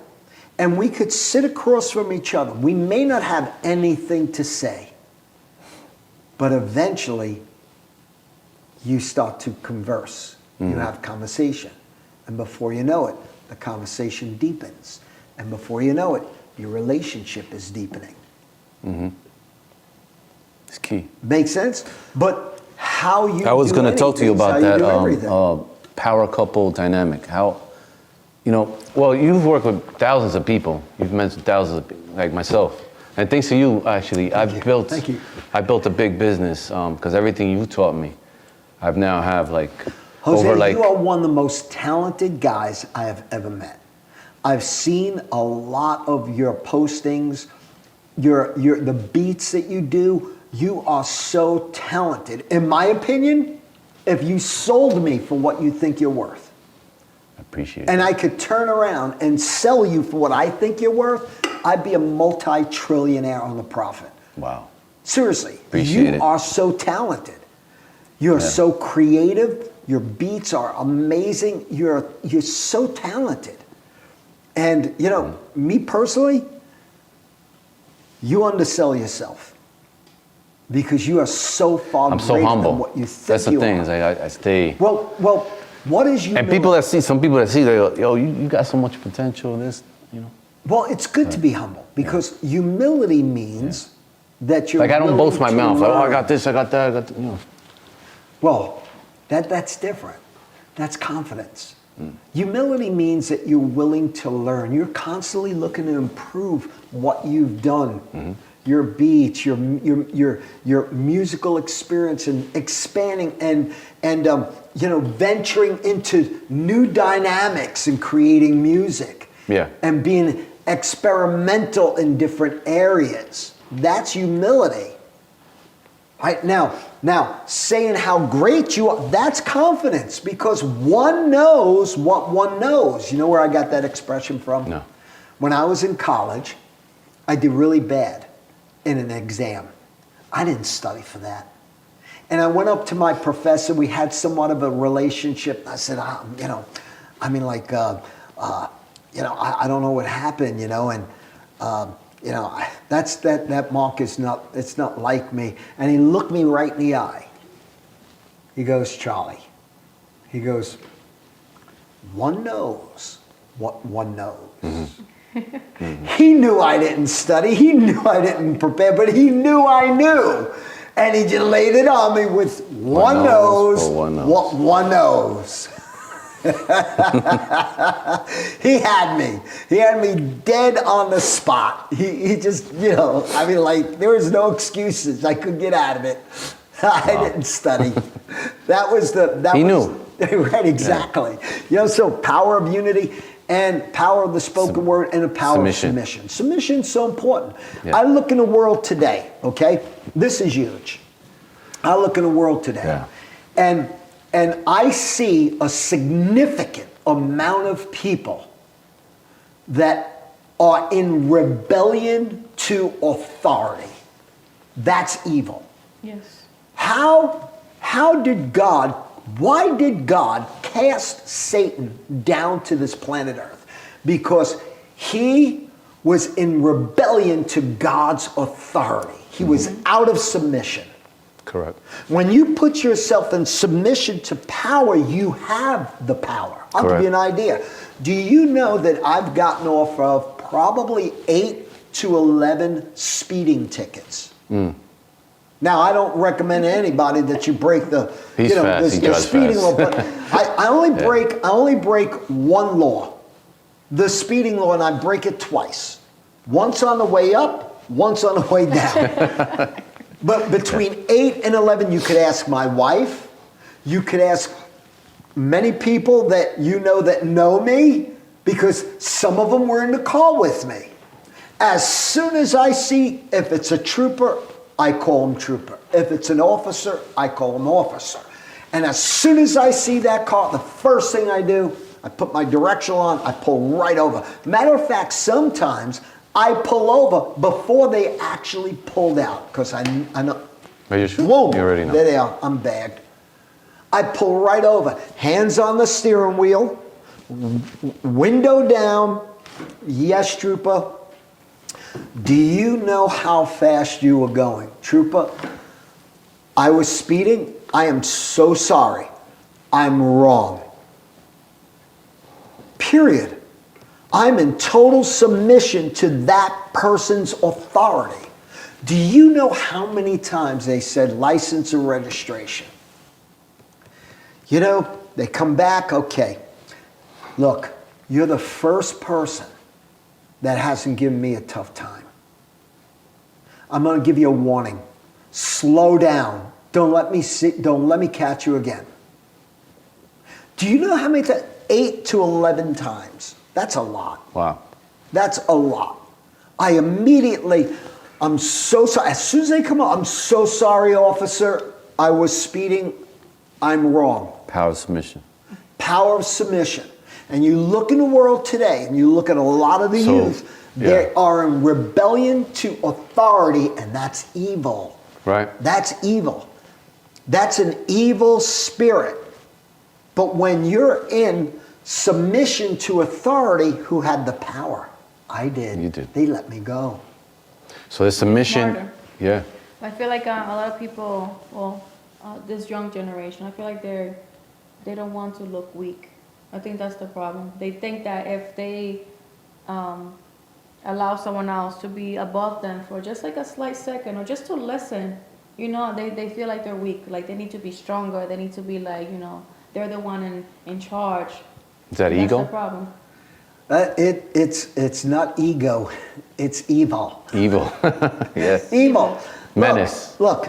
Speaker 2: and we could sit across from each other. We may not have anything to say, but eventually you start to converse. You have conversation. And before you know it, the conversation deepens. And before you know it, your relationship is deepening.
Speaker 1: It's key.
Speaker 2: Make sense? But how you
Speaker 1: I was
Speaker 2: do
Speaker 1: going to talk to you
Speaker 2: anything is
Speaker 1: about
Speaker 2: how you do
Speaker 1: that
Speaker 2: everything.
Speaker 1: power couple dynamic. How, well, you've worked with thousands of people. You've mentioned thousands of people, like myself. And thanks to you, actually,
Speaker 2: Thank you.
Speaker 1: I built a big business because everything you taught me, I've now have
Speaker 2: Jose,
Speaker 1: over
Speaker 2: you are one of the most talented guys I have ever met. I've seen a lot of your postings, the beats that you do. You are so talented. In my opinion, if you sold me for what you think you're worth,
Speaker 1: I appreciate
Speaker 2: and
Speaker 1: it.
Speaker 2: I could turn around and sell you for what I think you're worth, I'd be a multi-trillionaire on the profit.
Speaker 1: Wow.
Speaker 2: Seriously,
Speaker 1: Appreciate
Speaker 2: you
Speaker 1: it.
Speaker 2: are so talented. You're so creative. Your beats are amazing. You're so talented. And you know, me personally, you undersell yourself because you are so far
Speaker 1: I'm so
Speaker 2: greater
Speaker 1: humble.
Speaker 2: than what you think
Speaker 1: That's the
Speaker 2: you
Speaker 1: thing.
Speaker 2: are.
Speaker 1: Is I stay.
Speaker 2: Well, what is you?
Speaker 1: And some people that see, they go, yo, you got so much potential. This, you know.
Speaker 2: Well, it's good to be humble because humility means that you're
Speaker 1: Like I don't
Speaker 2: willing
Speaker 1: boast my
Speaker 2: to
Speaker 1: mouth. Like, oh, I
Speaker 2: learn.
Speaker 1: got this, I got that, I got. You know.
Speaker 2: Well, that's different. That's confidence. Humility means that you're willing to learn. You're constantly looking to improve what you've done. Your beats, your musical experience, and expanding and you know, venturing into new dynamics and creating music.
Speaker 1: Yeah.
Speaker 2: And being experimental in different areas. That's humility. Right now, saying how great you are, that's confidence because one knows what one knows. You know where I got that expression from?
Speaker 1: No.
Speaker 2: When I was in college, I did really bad in an exam. I didn't study for that. And I went up to my professor. We had somewhat of a relationship. I said, you know, I mean, like, you know, I don't know what happened, you know, and you know, that mark is not, it's not like me. And he looked me right in the eye. He goes, Charlie, he goes, one knows what one knows. He knew I didn't study. He knew I didn't prepare, but he knew I knew. And he just laid it on me with one knows what one knows. He had me dead on the spot. He just, you know, I mean, like, there was no excuses. I could get out of it. I didn't study. That was
Speaker 1: He knew.
Speaker 2: Right, exactly. Yeah. You know, so power of unity and power of the spoken word and the power of submission. Submission is so important.
Speaker 1: Yeah.
Speaker 2: I look in the world today, okay? This is huge. I look in the world today.
Speaker 1: Yeah.
Speaker 2: And I see a significant amount of people that are in rebellion to authority. That's evil.
Speaker 3: Yes.
Speaker 2: Why did God cast Satan down to this planet Earth? Because he was in rebellion to God's authority. He was out of submission.
Speaker 1: Correct.
Speaker 2: When you put yourself in submission to power, you have the power. I'll give you an idea. Do you know that I've gotten off of probably 8 to 11 speeding tickets? Now, I don't recommend anybody that you break the speeding law, but I only break one law, the speeding law, and I break it twice. Once on the way up, once on the way down. But between 8 and 11, you could ask my wife. You could ask many people that you know that know me, because some of them were in the car with me. As soon as I see, if it's a trooper, I call him trooper. If it's an officer, I call him officer. And as soon as I see that car, the first thing I do, I put my directional on, I pull right over. Matter of fact, sometimes I pull over before they actually pulled out, because I know.
Speaker 1: Are you sure?
Speaker 2: Boom,
Speaker 1: You already know.
Speaker 2: there they are. I'm bagged. I pull right over. Hands on the steering wheel. Window down. Yes, trooper. Do you know how fast you were going? Trooper, I was speeding. I am so sorry. I'm wrong. Period. I'm in total submission to that person's authority. Do you know how many times they said license or registration? You know, they come back, okay. Look, you're the first person that hasn't given me a tough time. I'm going to give you a warning. Slow down. Don't let me catch you again. Do you know how many times? 8 to 11 times. That's a lot.
Speaker 1: Wow.
Speaker 2: That's a lot. I'm so sorry. As soon as they come up, I'm so sorry, officer. I was speeding. I'm wrong.
Speaker 1: Power of submission.
Speaker 2: Power of submission. And you look in the world today, and you look at a lot of the youth, they are in rebellion to authority, and that's evil.
Speaker 1: Right.
Speaker 2: That's evil. That's an evil spirit. But when you're in submission to authority, who had the power? I did.
Speaker 1: You did.
Speaker 2: They let me go.
Speaker 1: So the submission.
Speaker 3: Smarter.
Speaker 1: Yeah.
Speaker 3: I feel like a lot of people, well, this young generation, I feel like they don't want to look weak. I think that's the problem. They think that if they allow someone else to be above them for just like a slight second or just to listen, you know, they feel like they're weak. Like they need to be stronger. They need to be like, you know, they're the one in charge.
Speaker 1: Is that ego?
Speaker 3: That's the problem.
Speaker 2: It's not ego, it's evil.
Speaker 1: Evil. Yeah.
Speaker 2: Evil.
Speaker 1: Menace.
Speaker 2: Look.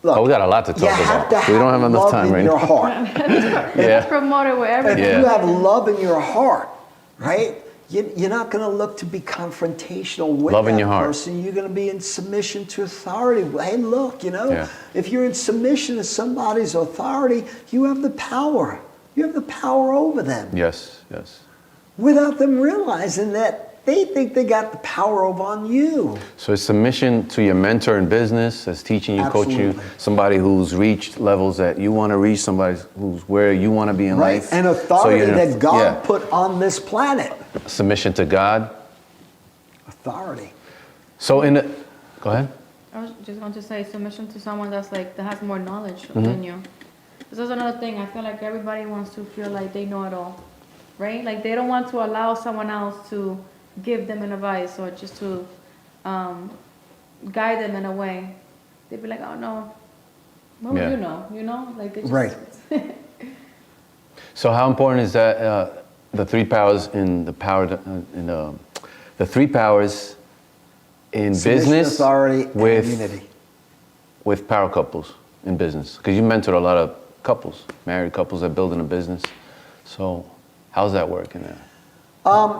Speaker 1: Oh, we got a lot to talk
Speaker 2: you
Speaker 1: about.
Speaker 2: have to have
Speaker 1: We don't have enough
Speaker 2: love
Speaker 1: time
Speaker 2: in
Speaker 1: right
Speaker 2: your
Speaker 1: now.
Speaker 2: heart.
Speaker 3: Let's promote it wherever.
Speaker 2: If
Speaker 1: Yeah.
Speaker 2: you have love in your heart, right? You're not going to look to be confrontational with
Speaker 1: Love in
Speaker 2: that
Speaker 1: your heart.
Speaker 2: person. You're going to be in submission to authority. Hey, look, you know,
Speaker 1: Yeah.
Speaker 2: if you're in submission to somebody's authority, you have the power. You have the power over them
Speaker 1: Yes, yes.
Speaker 2: without them realizing that they think they got the power over on you.
Speaker 1: So it's submission to your mentor in business, that's teaching you, coaching you,
Speaker 2: Absolutely.
Speaker 1: somebody who's reached levels that you want to reach, somebody who's where you want to be in
Speaker 2: Right?
Speaker 1: life.
Speaker 2: And
Speaker 1: So
Speaker 2: authority
Speaker 1: you're-
Speaker 2: that God
Speaker 1: yeah.
Speaker 2: put on this planet.
Speaker 1: Submission to God.
Speaker 2: Authority.
Speaker 1: So in the, go ahead.
Speaker 3: I was just going to say submission to someone that has more knowledge
Speaker 1: Mm-hmm.
Speaker 3: than you. This is another thing. I feel like everybody wants to feel like they know it all, right? Like they don't want to allow someone else to give them an advice or just to guide them in a way. They'd be like, oh no, what would
Speaker 1: Yeah.
Speaker 3: you know? You know, like they just,
Speaker 2: Right.
Speaker 1: So how important is that, the three powers in the power, the three powers in
Speaker 2: Submission,
Speaker 1: business
Speaker 2: authority, and
Speaker 1: with,
Speaker 2: unity.
Speaker 1: with power couples in business? Because you mentor a lot of couples, married couples that building a business. So how's that working there?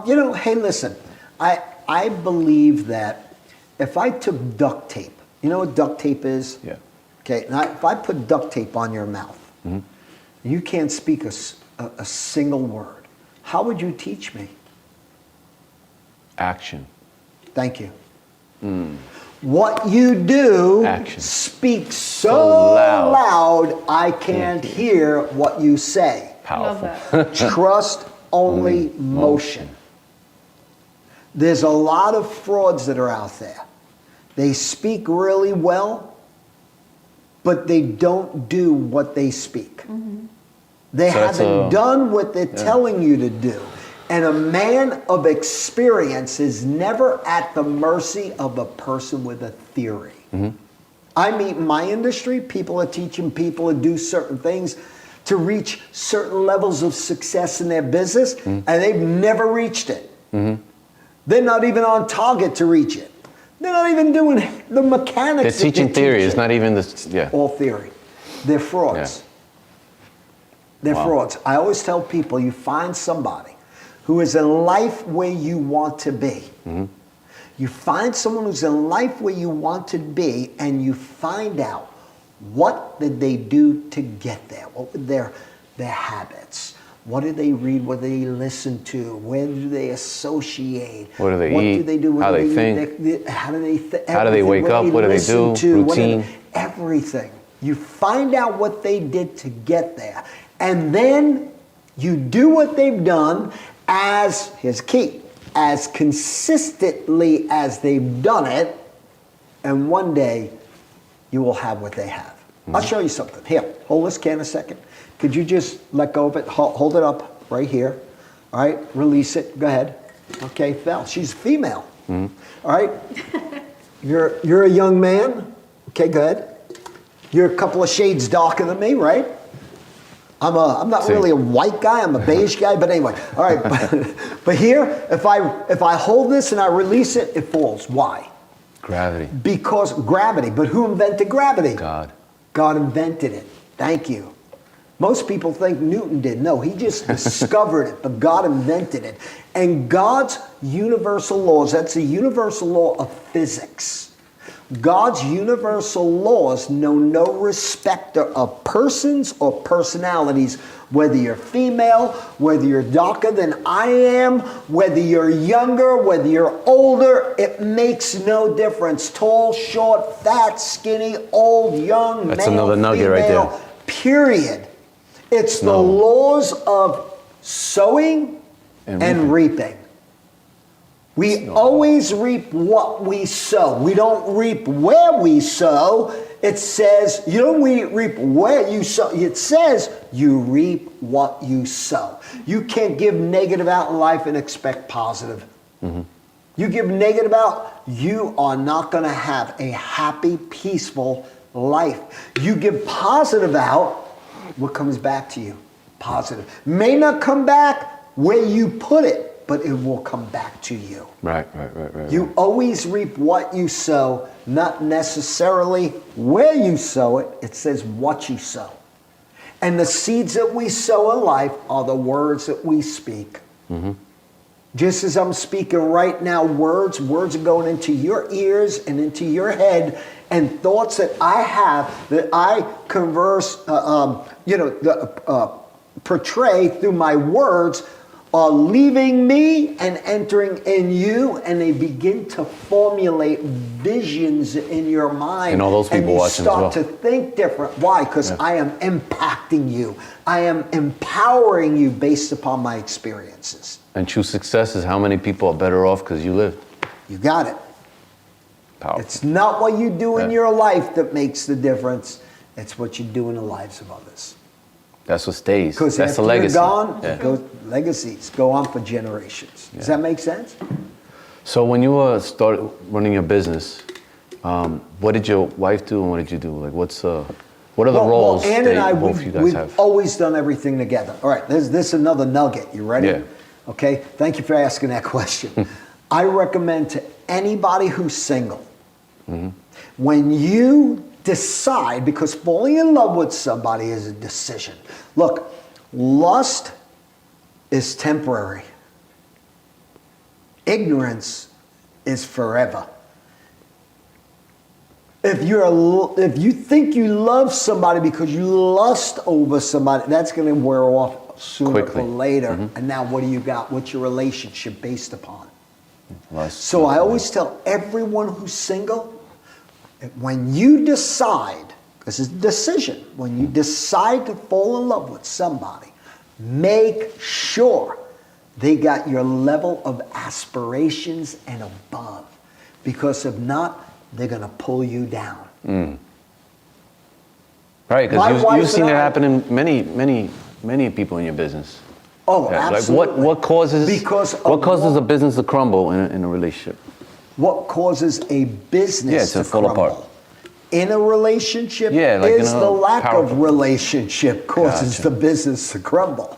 Speaker 2: You know, hey, listen, I believe that if I took duct tape, you know what duct tape is?
Speaker 1: Yeah.
Speaker 2: Okay, now if I put duct tape on your mouth, you can't speak a single word. How would you teach me?
Speaker 1: Action.
Speaker 2: Thank you. What you do
Speaker 1: Action.
Speaker 2: speaks so
Speaker 1: So loud.
Speaker 2: loud, I can't hear what you say.
Speaker 1: Powerful.
Speaker 3: love that.
Speaker 2: Trust only motion. There's a lot of frauds that are out there. They speak really well, but they don't do what they speak. They
Speaker 1: So that's
Speaker 2: haven't
Speaker 1: a-
Speaker 2: done what they're telling you to do. And a man of experience is never at the mercy of a person with a theory. I meet in my industry, people are teaching people to do certain things to reach certain levels of success in their business, and they've never reached it. They're not even on target to reach it. They're not even doing the mechanics.
Speaker 1: They're
Speaker 2: that
Speaker 1: teaching theory. It's
Speaker 2: teaching.
Speaker 1: not even the, yeah.
Speaker 2: All theory. They're frauds. They're
Speaker 1: Wow.
Speaker 2: frauds. I always tell people, you find somebody who is in life where you want to be. You find someone who's in life where you want to be, and you find out what did they do to get there? What were their habits? What did they read? What did they listen to? Where do they associate?
Speaker 1: What do they
Speaker 2: What
Speaker 1: eat?
Speaker 2: do they do? What
Speaker 1: How
Speaker 2: do
Speaker 1: they
Speaker 2: eat?
Speaker 1: think?
Speaker 2: How do they think?
Speaker 1: How do they wake up? What do they do? Routine?
Speaker 2: Everything. You find out what they did to get there. And then you do what they've done as, here's the key, as consistently as they've done it, and one day you will have what they have. I'll show you something. Here, hold this can a second. Could you just let go of it? Hold it up right here. All right, release it. Go ahead. Okay, fell. She's female. All right. You're a young man. Okay, good. You're a couple of shades darker than me, right? I'm not
Speaker 1: See.
Speaker 2: really a white guy. I'm a beige guy. But anyway, all right. But here, if I hold this and I release it, it falls. Why?
Speaker 1: Gravity.
Speaker 2: Because gravity. But who invented gravity?
Speaker 1: God.
Speaker 2: God invented it. Thank you. Most people think Newton did. No, he just discovered it, but God invented it. And God's universal laws, that's the universal law of physics. God's universal laws know no respecter of persons or personalities, whether you're female, whether you're darker than I am, whether you're younger, whether you're older, it makes no difference. Tall, short, fat, skinny, old, young,
Speaker 1: That's
Speaker 2: male,
Speaker 1: another nugget
Speaker 2: female,
Speaker 1: right there.
Speaker 2: period. It's the laws of sowing and reaping. We always reap what we sow. We don't reap where we sow. It says, you don't reap where you sow. It says you reap what you sow. You can't give negative out in life and expect positive. You give negative out, you are not going to have a happy, peaceful life. You give positive out, what comes back to you? Positive. May not come back where you put it, but it will come back to you.
Speaker 1: Right.
Speaker 2: You always reap what you sow, not necessarily where you sow it. It says what you sow. And the seeds that we sow in life are the words that we speak. Just as I'm speaking right now, words are going into your ears and into your head, and thoughts that I have, that I portray through my words, are leaving me and entering in you, and they begin to formulate visions in your mind.
Speaker 1: And all those people watching as well.
Speaker 2: And you start to think different. Why? Because I am impacting you. I am empowering you based upon my experiences.
Speaker 1: And true success is how many people are better off because you lived.
Speaker 2: You got it.
Speaker 1: Powerful.
Speaker 2: It's not what you do in your life that makes the difference. It's what you do in the lives of others.
Speaker 1: That's what stays.
Speaker 2: Because
Speaker 1: That's
Speaker 2: after
Speaker 1: the legacy.
Speaker 2: you're gone, legacies go on for generations. Does that make sense?
Speaker 1: So when you started running your business, what did your wife do and what did you do? Like, what are the roles
Speaker 2: Ann
Speaker 1: that
Speaker 2: and I,
Speaker 1: both you guys
Speaker 2: we've
Speaker 1: have?
Speaker 2: always done everything together. All right, this is another nugget. You ready?
Speaker 1: Yeah.
Speaker 2: Okay, thank you for asking that question. I recommend to anybody who's single, when you decide, because falling in love with somebody is a decision. Look, lust is temporary. Ignorance is forever. If you think you love somebody because you lust over somebody, that's going to wear off sooner
Speaker 1: Quickly.
Speaker 2: or later. And now what do you got? What's your relationship based upon?
Speaker 1: Lust.
Speaker 2: So I always tell everyone who's single, when you decide, this is a decision, when you decide to fall in love with somebody, make sure they got your level of aspirations and above. Because if not, they're going to pull you down.
Speaker 1: Right,
Speaker 2: My
Speaker 1: because
Speaker 2: wife
Speaker 1: you've seen
Speaker 2: and
Speaker 1: it
Speaker 2: I-
Speaker 1: happen in many people in your business.
Speaker 2: Oh,
Speaker 1: Yeah,
Speaker 2: absolutely.
Speaker 1: Like what causes
Speaker 2: Because
Speaker 1: a business to crumble in a relationship?
Speaker 2: What causes a business
Speaker 1: to fall
Speaker 2: crumble?
Speaker 1: apart.
Speaker 2: In a relationship,
Speaker 1: like
Speaker 2: is
Speaker 1: in a
Speaker 2: the lack
Speaker 1: powerful-
Speaker 2: of relationship causes
Speaker 1: Gotcha.
Speaker 2: the business to crumble.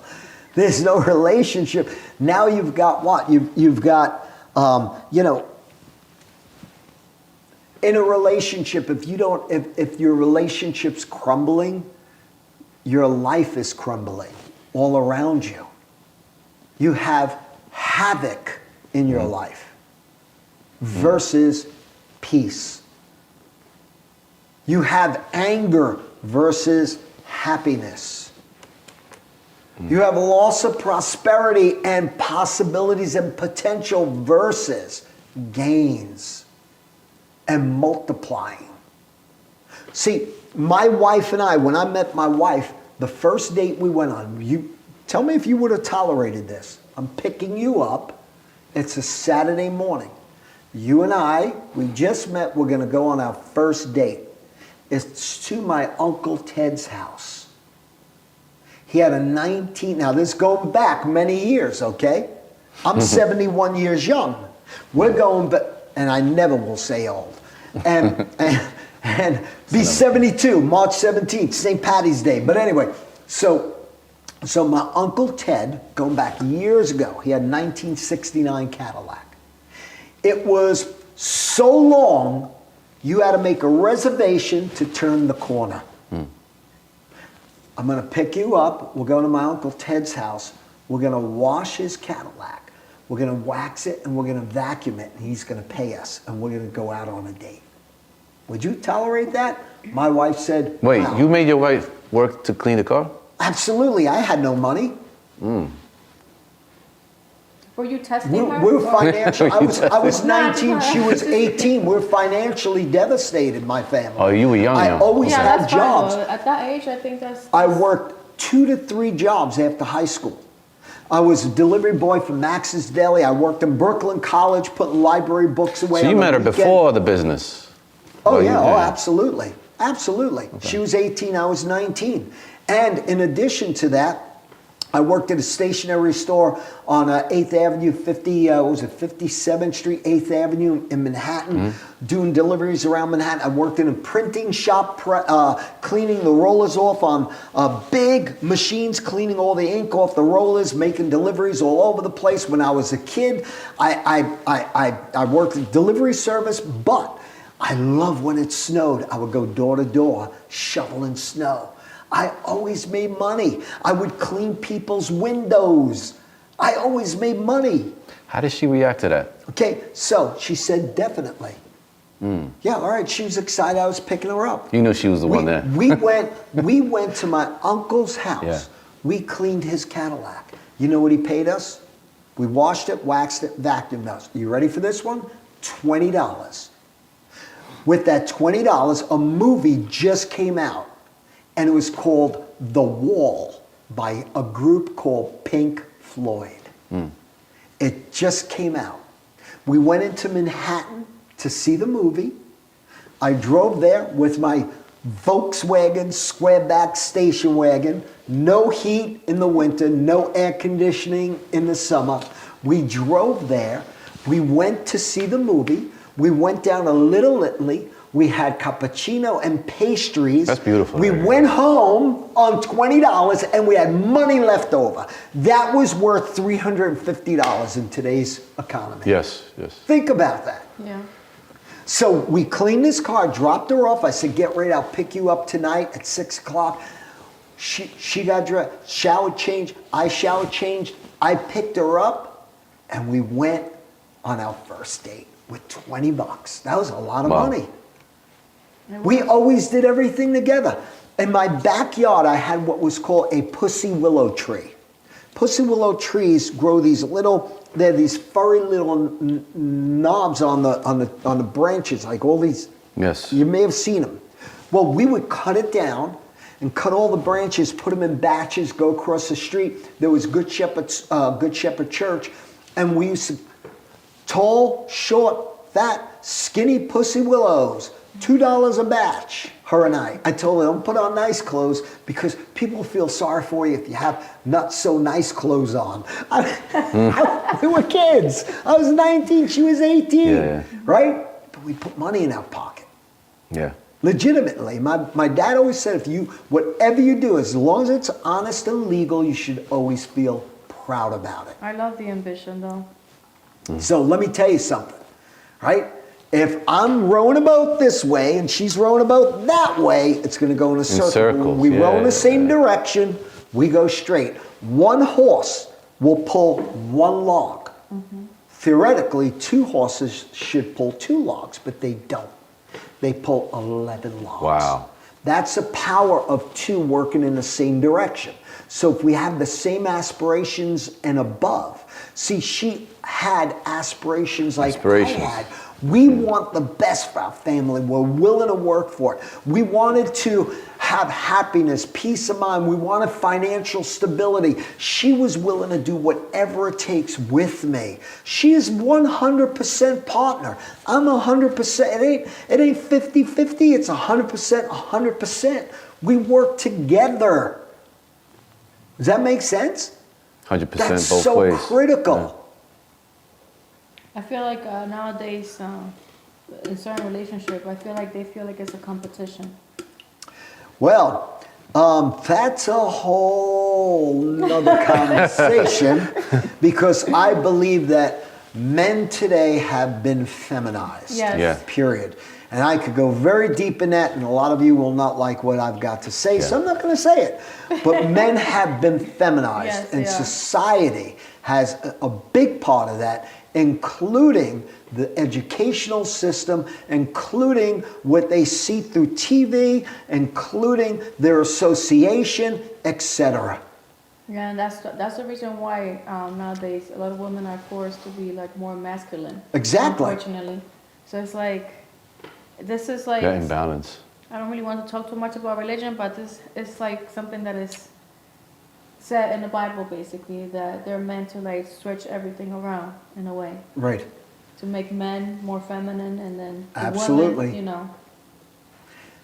Speaker 2: There's no relationship. Now you've got what? You've got, in a relationship, if your relationship's crumbling, your life is crumbling all around you. You have havoc in your life versus peace. You have anger versus happiness. You have loss of prosperity and possibilities and potential versus gains and multiplying. See, my wife and I, when I met my wife, the first date we went on, you tell me if you would have tolerated this. I'm picking you up. It's a Saturday morning. You and I, we just met. We're going to go on our first date. It's to my Uncle Ted's house. He had a 19, now this going back many years, okay? I'm 71 years young. We're going back, and I never will say old. And be 72, March 17th, St. Patty's Day. But anyway, so my Uncle Ted, going back years ago, he had a 1969 Cadillac. It was so long, you had to make a reservation to turn the corner. I'm going to pick you up. We're going to my Uncle Ted's house. We're going to wash his Cadillac. We're going to wax it and we're going to vacuum it. And he's going to pay us. And we're going to go out on a date. Would you tolerate that? My wife said,
Speaker 1: Wait,
Speaker 2: wow.
Speaker 1: you made your wife work to clean the car?
Speaker 2: Absolutely. I had no money.
Speaker 3: Were you testing her?
Speaker 2: We're
Speaker 3: Or-
Speaker 2: financial. I was
Speaker 3: Nah,
Speaker 2: 19. She was 18. We're financially devastated, my family.
Speaker 1: Oh, you were young.
Speaker 2: I always
Speaker 3: Yeah,
Speaker 2: had
Speaker 3: that's fine.
Speaker 2: jobs.
Speaker 3: Though. At that age, I think that's.
Speaker 2: I worked 2 to 3 jobs after high school. I was a delivery boy for Max's Deli. I worked in Brooklyn College, putting library books away.
Speaker 1: So you
Speaker 2: on the
Speaker 1: met her
Speaker 2: weekend.
Speaker 1: before the business?
Speaker 2: Oh,
Speaker 1: Well,
Speaker 2: yeah.
Speaker 1: you-
Speaker 2: Oh, absolutely. Absolutely. She was 18, I was 19. And in addition to that, I worked at a stationery store on 8th Avenue, 57th Street, 8th Avenue in Manhattan, doing deliveries around Manhattan. I worked in a printing shop, cleaning the rollers off on big machines, cleaning all the ink off the rollers, making deliveries all over the place. When I was a kid, I worked in delivery service, but I love when it snowed. I would go door to door, shoveling snow. I always made money. I would clean people's windows. I always made money.
Speaker 1: How did she react to that?
Speaker 2: Okay, so she said definitely. Yeah, all right. She was excited I was picking her up.
Speaker 1: You knew she was the one there.
Speaker 2: We went to my uncle's house.
Speaker 1: Yeah.
Speaker 2: We cleaned his Cadillac. You know what he paid us? We washed it, waxed it, vacuumed us. You ready for this one? $20. With that $20, a movie just came out, and it was called The Wall by a group called Pink Floyd. It just came out. We went into Manhattan to see the movie. I drove there with my Volkswagen squareback station wagon, no heat in the winter, no air conditioning in the summer. We drove there. We went to see the movie. We went down to Little Italy. We had cappuccino and pastries.
Speaker 1: That's beautiful.
Speaker 2: We went home on $20 and we had money left over. That was worth $350 in today's economy.
Speaker 1: Yes, yes.
Speaker 2: Think about that.
Speaker 3: Yeah.
Speaker 2: So we cleaned this car, dropped her off. I said, get ready, I'll pick you up tonight at 6 o'clock. She got dressed, showered, changed. I showered, changed. I picked her up and we went on our first date with $20. That was a lot of
Speaker 1: Wow.
Speaker 2: money. We always did everything together. In my backyard, I had what was called a pussy willow tree. Pussy willow trees grow these furry little knobs on the branches, like all these.
Speaker 1: Yes.
Speaker 2: You may have seen them. Well, we would cut it down and cut all the branches, put them in batches, go across the street. There was Good Shepherd Church, and we used to tall, short, fat, skinny pussy willows. $2 a batch, her and I. I told her, don't put on nice clothes because people feel sorry for you if you have not so nice clothes on. We were kids. I was 19, she was 18,
Speaker 1: Yeah.
Speaker 2: right? But we put money in our pocket.
Speaker 1: Yeah.
Speaker 2: Legitimately. My dad always said, whatever you do, as long as it's honest and legal, you should always feel proud about it.
Speaker 3: I love the ambition though.
Speaker 2: So let me tell you something, right? If I'm rowing a boat this way and she's rowing a boat that way, it's going to go in a circle.
Speaker 1: circles,
Speaker 2: When we row in the same
Speaker 1: yeah.
Speaker 2: direction, we go straight. One horse will pull one log. Theoretically, 2 horses should pull 2 logs, but they don't. They pull 11 logs.
Speaker 1: Wow.
Speaker 2: That's the power of 2 working in the same direction. So if we have the same aspirations and above, see, she had aspirations like I had. We want the best for our family. We're willing to work for it. We wanted to have happiness, peace of mind. We wanted financial stability. She was willing to do whatever it takes with me. She is 100% partner. I'm 100%. It ain't 50-50. It's 100%, 100%. We work together. Does that make sense?
Speaker 1: 100%
Speaker 2: That's
Speaker 1: both
Speaker 2: so
Speaker 1: ways.
Speaker 2: critical.
Speaker 3: I feel like nowadays, in certain relationship, I feel like they feel like it's a competition.
Speaker 2: Well, that's a whole nother conversation because I believe that men today have been feminized.
Speaker 3: Yes.
Speaker 1: Yeah.
Speaker 2: Period. And I could go very deep in that, and a lot of you will not like what I've got to say, so
Speaker 1: Yeah.
Speaker 2: I'm not going to say it. But men have been feminized,
Speaker 3: Yes,
Speaker 2: and
Speaker 3: they are.
Speaker 2: society has a big part of that including the educational system, including what they see through TV, including their association, etc.
Speaker 3: Yeah, and that's the reason why nowadays a lot of women are forced to be like more masculine.
Speaker 2: Exactly.
Speaker 3: Unfortunately, so it's like this is like
Speaker 1: Yeah, imbalance.
Speaker 3: I don't really want to talk too much about religion, but this is like something that is said in the Bible, basically, that they're meant to like switch everything around in a way
Speaker 2: Right.
Speaker 3: to make men more feminine, and then the
Speaker 2: Absolutely.
Speaker 3: women, you know.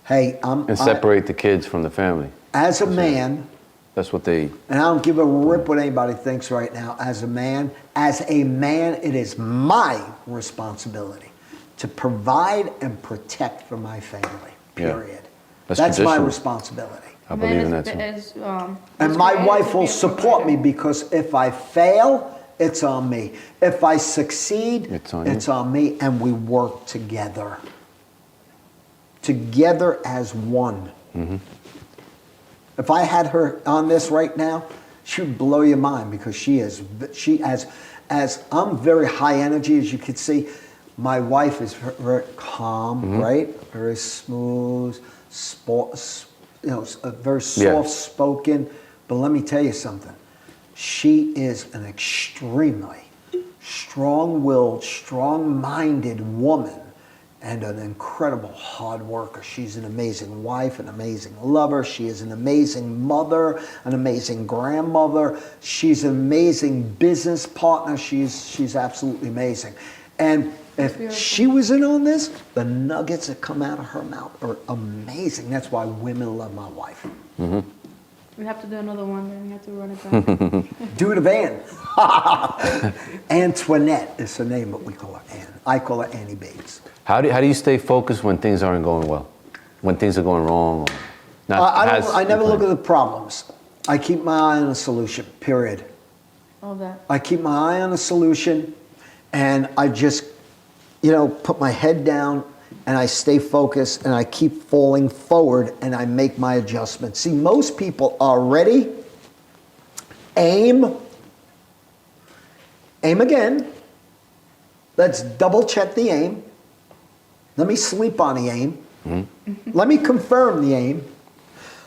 Speaker 2: Hey,
Speaker 1: And separate the kids from the family.
Speaker 2: as a man,
Speaker 1: That's what they.
Speaker 2: and I don't give a rip what anybody thinks right now, as a man, it is my responsibility to provide and protect for my family,
Speaker 1: Yeah.
Speaker 2: period.
Speaker 1: That's
Speaker 2: That's my
Speaker 1: traditional.
Speaker 2: responsibility.
Speaker 1: I believe in that too.
Speaker 2: And my wife will support me because if I fail, it's on me. If I succeed,
Speaker 1: It's on you.
Speaker 2: it's on me, and we work together. Together as one.
Speaker 1: Mm-hmm.
Speaker 2: If I had her on this right now, she would blow your mind because she as I'm very high energy, as you can see. My wife is very calm,
Speaker 1: Mm-hmm.
Speaker 2: right? Very smooth, very
Speaker 1: Yeah.
Speaker 2: soft-spoken. But let me tell you something. She is an extremely strong-willed, strong-minded woman and an incredible hard worker. She's an amazing wife, an amazing lover. She is an amazing mother, an amazing grandmother. She's an amazing business partner. She's absolutely amazing. And if she was in on this, the nuggets that come out of her mouth are amazing. That's why women love my wife.
Speaker 1: Mm-hmm.
Speaker 3: We have to do another one, then we have to run it back.
Speaker 2: Do it of Ann. Antoinette is her name, but we call her Ann. I call her Annie Bates.
Speaker 1: How do you stay focused when things aren't going well? When things are going wrong? Or not
Speaker 2: I never look at the problems. I keep my eye on a solution, period.
Speaker 3: All that.
Speaker 2: I keep my eye on a solution, and I just, put my head down, and I stay focused, and I keep falling forward, and I make my adjustments. See, most people are ready, aim again. Let's double check the aim. Let me sleep on the aim. Mm-hmm. Let me confirm the aim.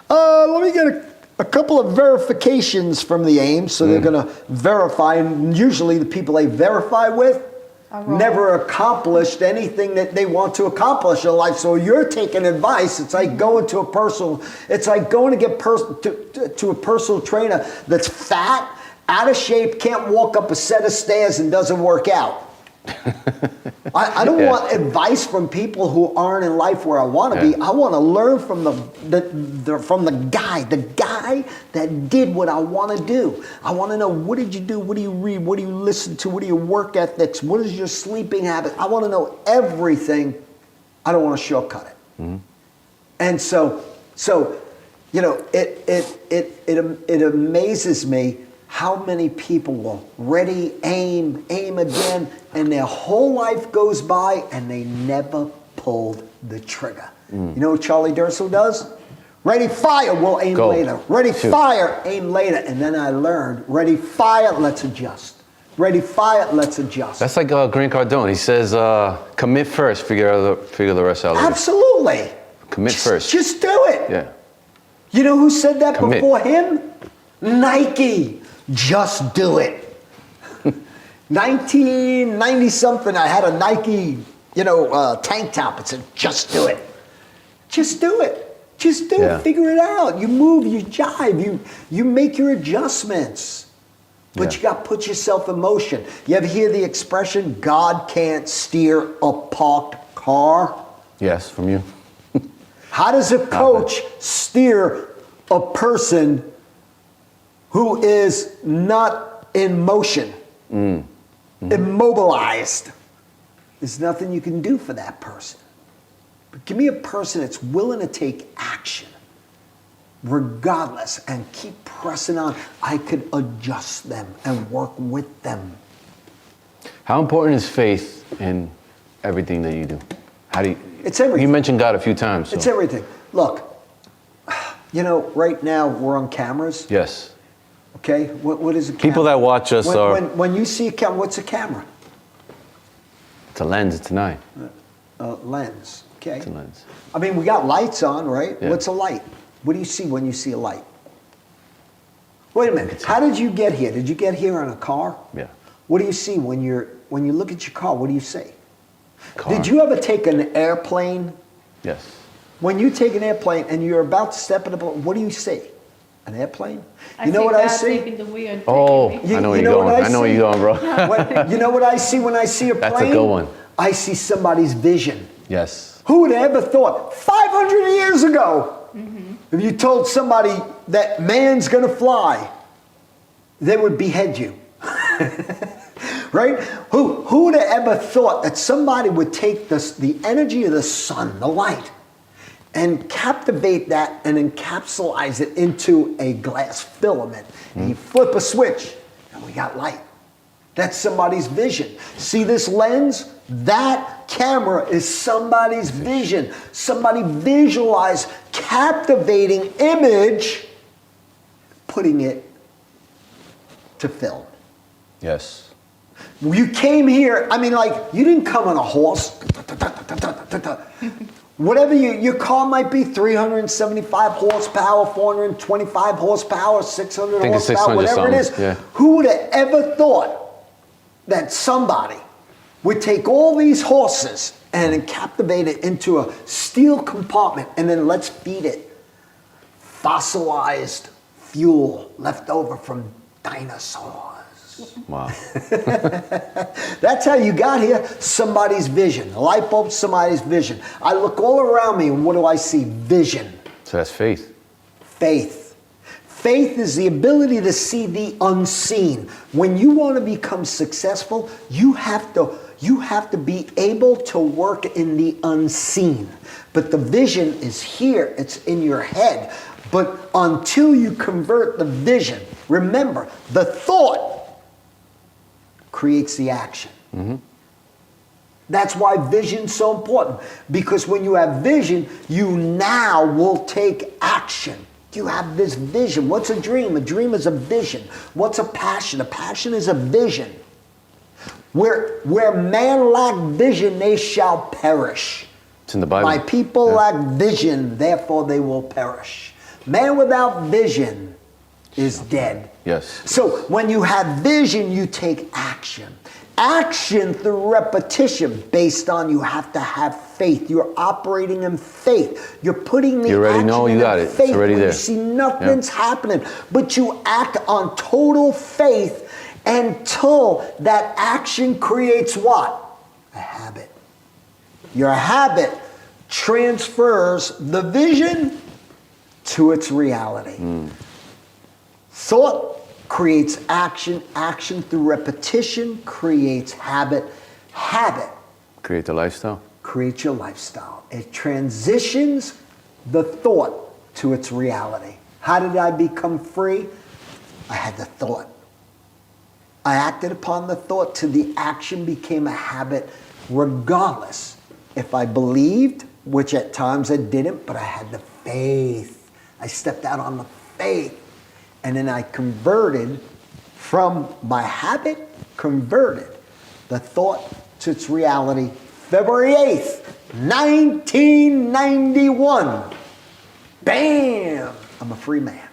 Speaker 2: Let me get a couple of verifications from the aim, so they're going to verify, and usually the people they verify with never accomplished anything that they want to accomplish in life. So you're taking advice. It's like going to it's like going to get to a personal trainer that's fat, out of shape, can't walk up a set of stairs and doesn't work out. I don't want advice from people who aren't in life where I want to be. I want to learn from the guy that did what I want to do. I want to know, what did you do? What do you read? What do you listen to? What are your work ethics? What is your sleeping habit? I want to know everything. I don't want to shortcut it. Mm-hmm. And so it amazes me how many people will ready, aim again, and their whole life goes by and they never pulled the trigger. You know what Charlie Durso does? Ready, fire, we'll aim later. Ready, fire, aim later. And then I learned, ready, fire, let's adjust. Ready, fire, let's adjust.
Speaker 1: That's like Grant Cardone. He says, commit first, figure the rest out later.
Speaker 2: Absolutely.
Speaker 1: Commit first.
Speaker 2: Just do it.
Speaker 1: Yeah.
Speaker 2: You know who said that
Speaker 1: Commit.
Speaker 2: before him? Nike. Just do it. 1990 something, I had a Nike, tank top. It said, just do it. Just do it. Just do it. Figure it out. You move, you jive, you make your adjustments. But you got to put yourself in motion. You ever hear the expression, God can't steer a parked car?
Speaker 1: Yes, from you.
Speaker 2: How does a coach steer a person who is not in motion, immobilized? There's nothing you can do for that person. But give me a person that's willing to take action, regardless, and keep pressing on. I could adjust them and work with them.
Speaker 1: How important is faith in everything that you do?
Speaker 2: It's everything.
Speaker 1: You mentioned God a few times. So.
Speaker 2: It's everything. Look, right now we're on cameras.
Speaker 1: Yes.
Speaker 2: Okay, what is a camera?
Speaker 1: People that watch us
Speaker 2: when you see a camera, what's a camera?
Speaker 1: It's a lens, it's an eye.
Speaker 2: Lens. Okay.
Speaker 1: It's a lens.
Speaker 2: I mean, we got lights on, right?
Speaker 1: Yeah.
Speaker 2: What's a light? What do you see when you see a light? Wait a minute. How did you get here? Did you get here in a car?
Speaker 1: Yeah.
Speaker 2: What do you see when you look at your car? What do you see?
Speaker 1: Car.
Speaker 2: Did you ever take an airplane?
Speaker 1: Yes.
Speaker 2: When you take an airplane and you're about to step in what do you see? An airplane?
Speaker 3: I
Speaker 2: You know
Speaker 3: see
Speaker 2: what I
Speaker 3: God
Speaker 2: see?
Speaker 3: taking the wheel and
Speaker 1: Oh,
Speaker 3: taking me.
Speaker 1: I know where
Speaker 2: You
Speaker 1: you're
Speaker 2: know what
Speaker 1: going.
Speaker 2: I
Speaker 1: I know where
Speaker 2: see?
Speaker 1: you're going, bro.
Speaker 2: You know what I see when I see a plane?
Speaker 1: That's a good one.
Speaker 2: I see somebody's vision.
Speaker 1: Yes.
Speaker 2: Who would have ever thought 500 years ago, if you told somebody that man's going to fly, they would behead you. Right? Who would have ever thought that somebody would take the energy of the sun, the light, and captivate that and encapsulize it into a glass filament? And you flip a switch, and we got light. That's somebody's vision. See this lens? That camera is somebody's vision. Somebody visualized, captivating image, putting it to film.
Speaker 1: Yes.
Speaker 2: You came here, I mean, like, you didn't come on a horse. Whatever your car might be, 375 horsepower, 425 horsepower, 600
Speaker 1: I think it's
Speaker 2: horsepower,
Speaker 1: 600
Speaker 2: whatever it is.
Speaker 1: something, yeah.
Speaker 2: Who would have ever thought that somebody would take all these horses and captivate it into a steel compartment and then let's feed it fossilized fuel left over from dinosaurs?
Speaker 1: Wow.
Speaker 2: That's how you got here. Somebody's vision. A light bulb, somebody's vision. I look all around me and what do I see? Vision.
Speaker 1: So that's faith.
Speaker 2: Faith. Faith is the ability to see the unseen. When you want to become successful, you have to be able to work in the unseen. But the vision is here. It's in your head. But until you convert the vision, remember, the thought creates the action. That's why vision's so important. Because when you have vision, you now will take action. You have this vision. What's a dream? A dream is a vision. What's a passion? A passion is a vision. Where man lack vision, they shall perish.
Speaker 1: It's in the Bible.
Speaker 2: My people lack vision, therefore they will perish. Man without vision is dead.
Speaker 1: Yes.
Speaker 2: So when you have vision, you take action. Action through repetition based on you have to have faith. You're operating in faith. You're putting the
Speaker 1: You already
Speaker 2: action
Speaker 1: know you
Speaker 2: in
Speaker 1: got it.
Speaker 2: faith
Speaker 1: It's already
Speaker 2: when
Speaker 1: there.
Speaker 2: you see nothing's happening. But you act on total faith until that action creates what? A habit. Your habit transfers the vision to its reality. Thought creates action. Action through repetition creates habit. Habit
Speaker 1: Create the lifestyle.
Speaker 2: creates your lifestyle. It transitions the thought to its reality. How did I become free? I had the thought. I acted upon the thought till the action became a habit, regardless if I believed, which at times I didn't, but I had the faith. I stepped out on the faith. And then I converted from my habit, converted the thought to its reality. February 8th, 1991. Bam! I'm a free man.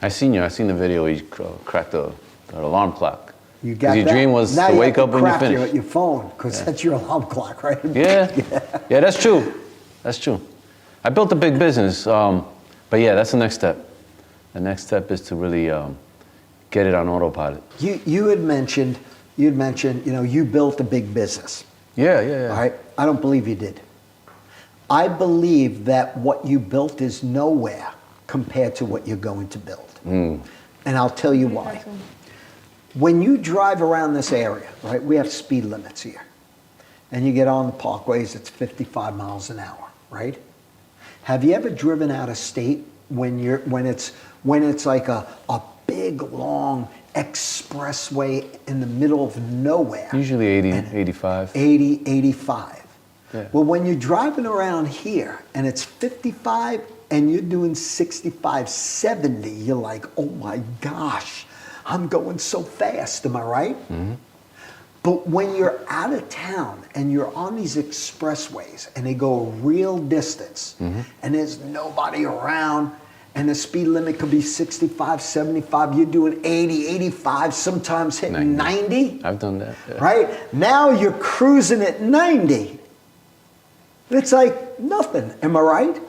Speaker 1: I seen the video. You cracked the alarm clock.
Speaker 2: You got
Speaker 1: your
Speaker 2: that?
Speaker 1: dream was
Speaker 2: now
Speaker 1: to
Speaker 2: you
Speaker 1: wake
Speaker 2: have
Speaker 1: up
Speaker 2: to
Speaker 1: when you
Speaker 2: crack
Speaker 1: finish.
Speaker 2: your phone, because that's your alarm clock, right?
Speaker 1: Yeah, that's true. That's true. I built a big business, but yeah, that's the next step. The next step is to really get it on autopilot.
Speaker 2: You had mentioned, you built a big business.
Speaker 1: Yeah.
Speaker 2: All right? I don't believe you did. I believe that what you built is nowhere compared to what you're going to build. And I'll tell you why. When you drive around this area, right, we have speed limits here. And you get on the parkways, it's 55 miles an hour, right? Have you ever driven out of state when it's like a big, long expressway in the middle of nowhere?
Speaker 1: Usually 80, 85.
Speaker 2: 80, 85.
Speaker 1: Yeah.
Speaker 2: Well, when you're driving around here and it's 55 and you're doing 65, 70, you're like, oh my gosh, I'm going so fast, am I right? But when you're out of town and you're on these expressways and they go a real distance and there's nobody around and the speed limit could be 65, 75, you're doing 80, 85, sometimes hitting 90.
Speaker 1: I've done that. Yeah.
Speaker 2: Right? Now you're cruising at 90. It's like nothing, am I right?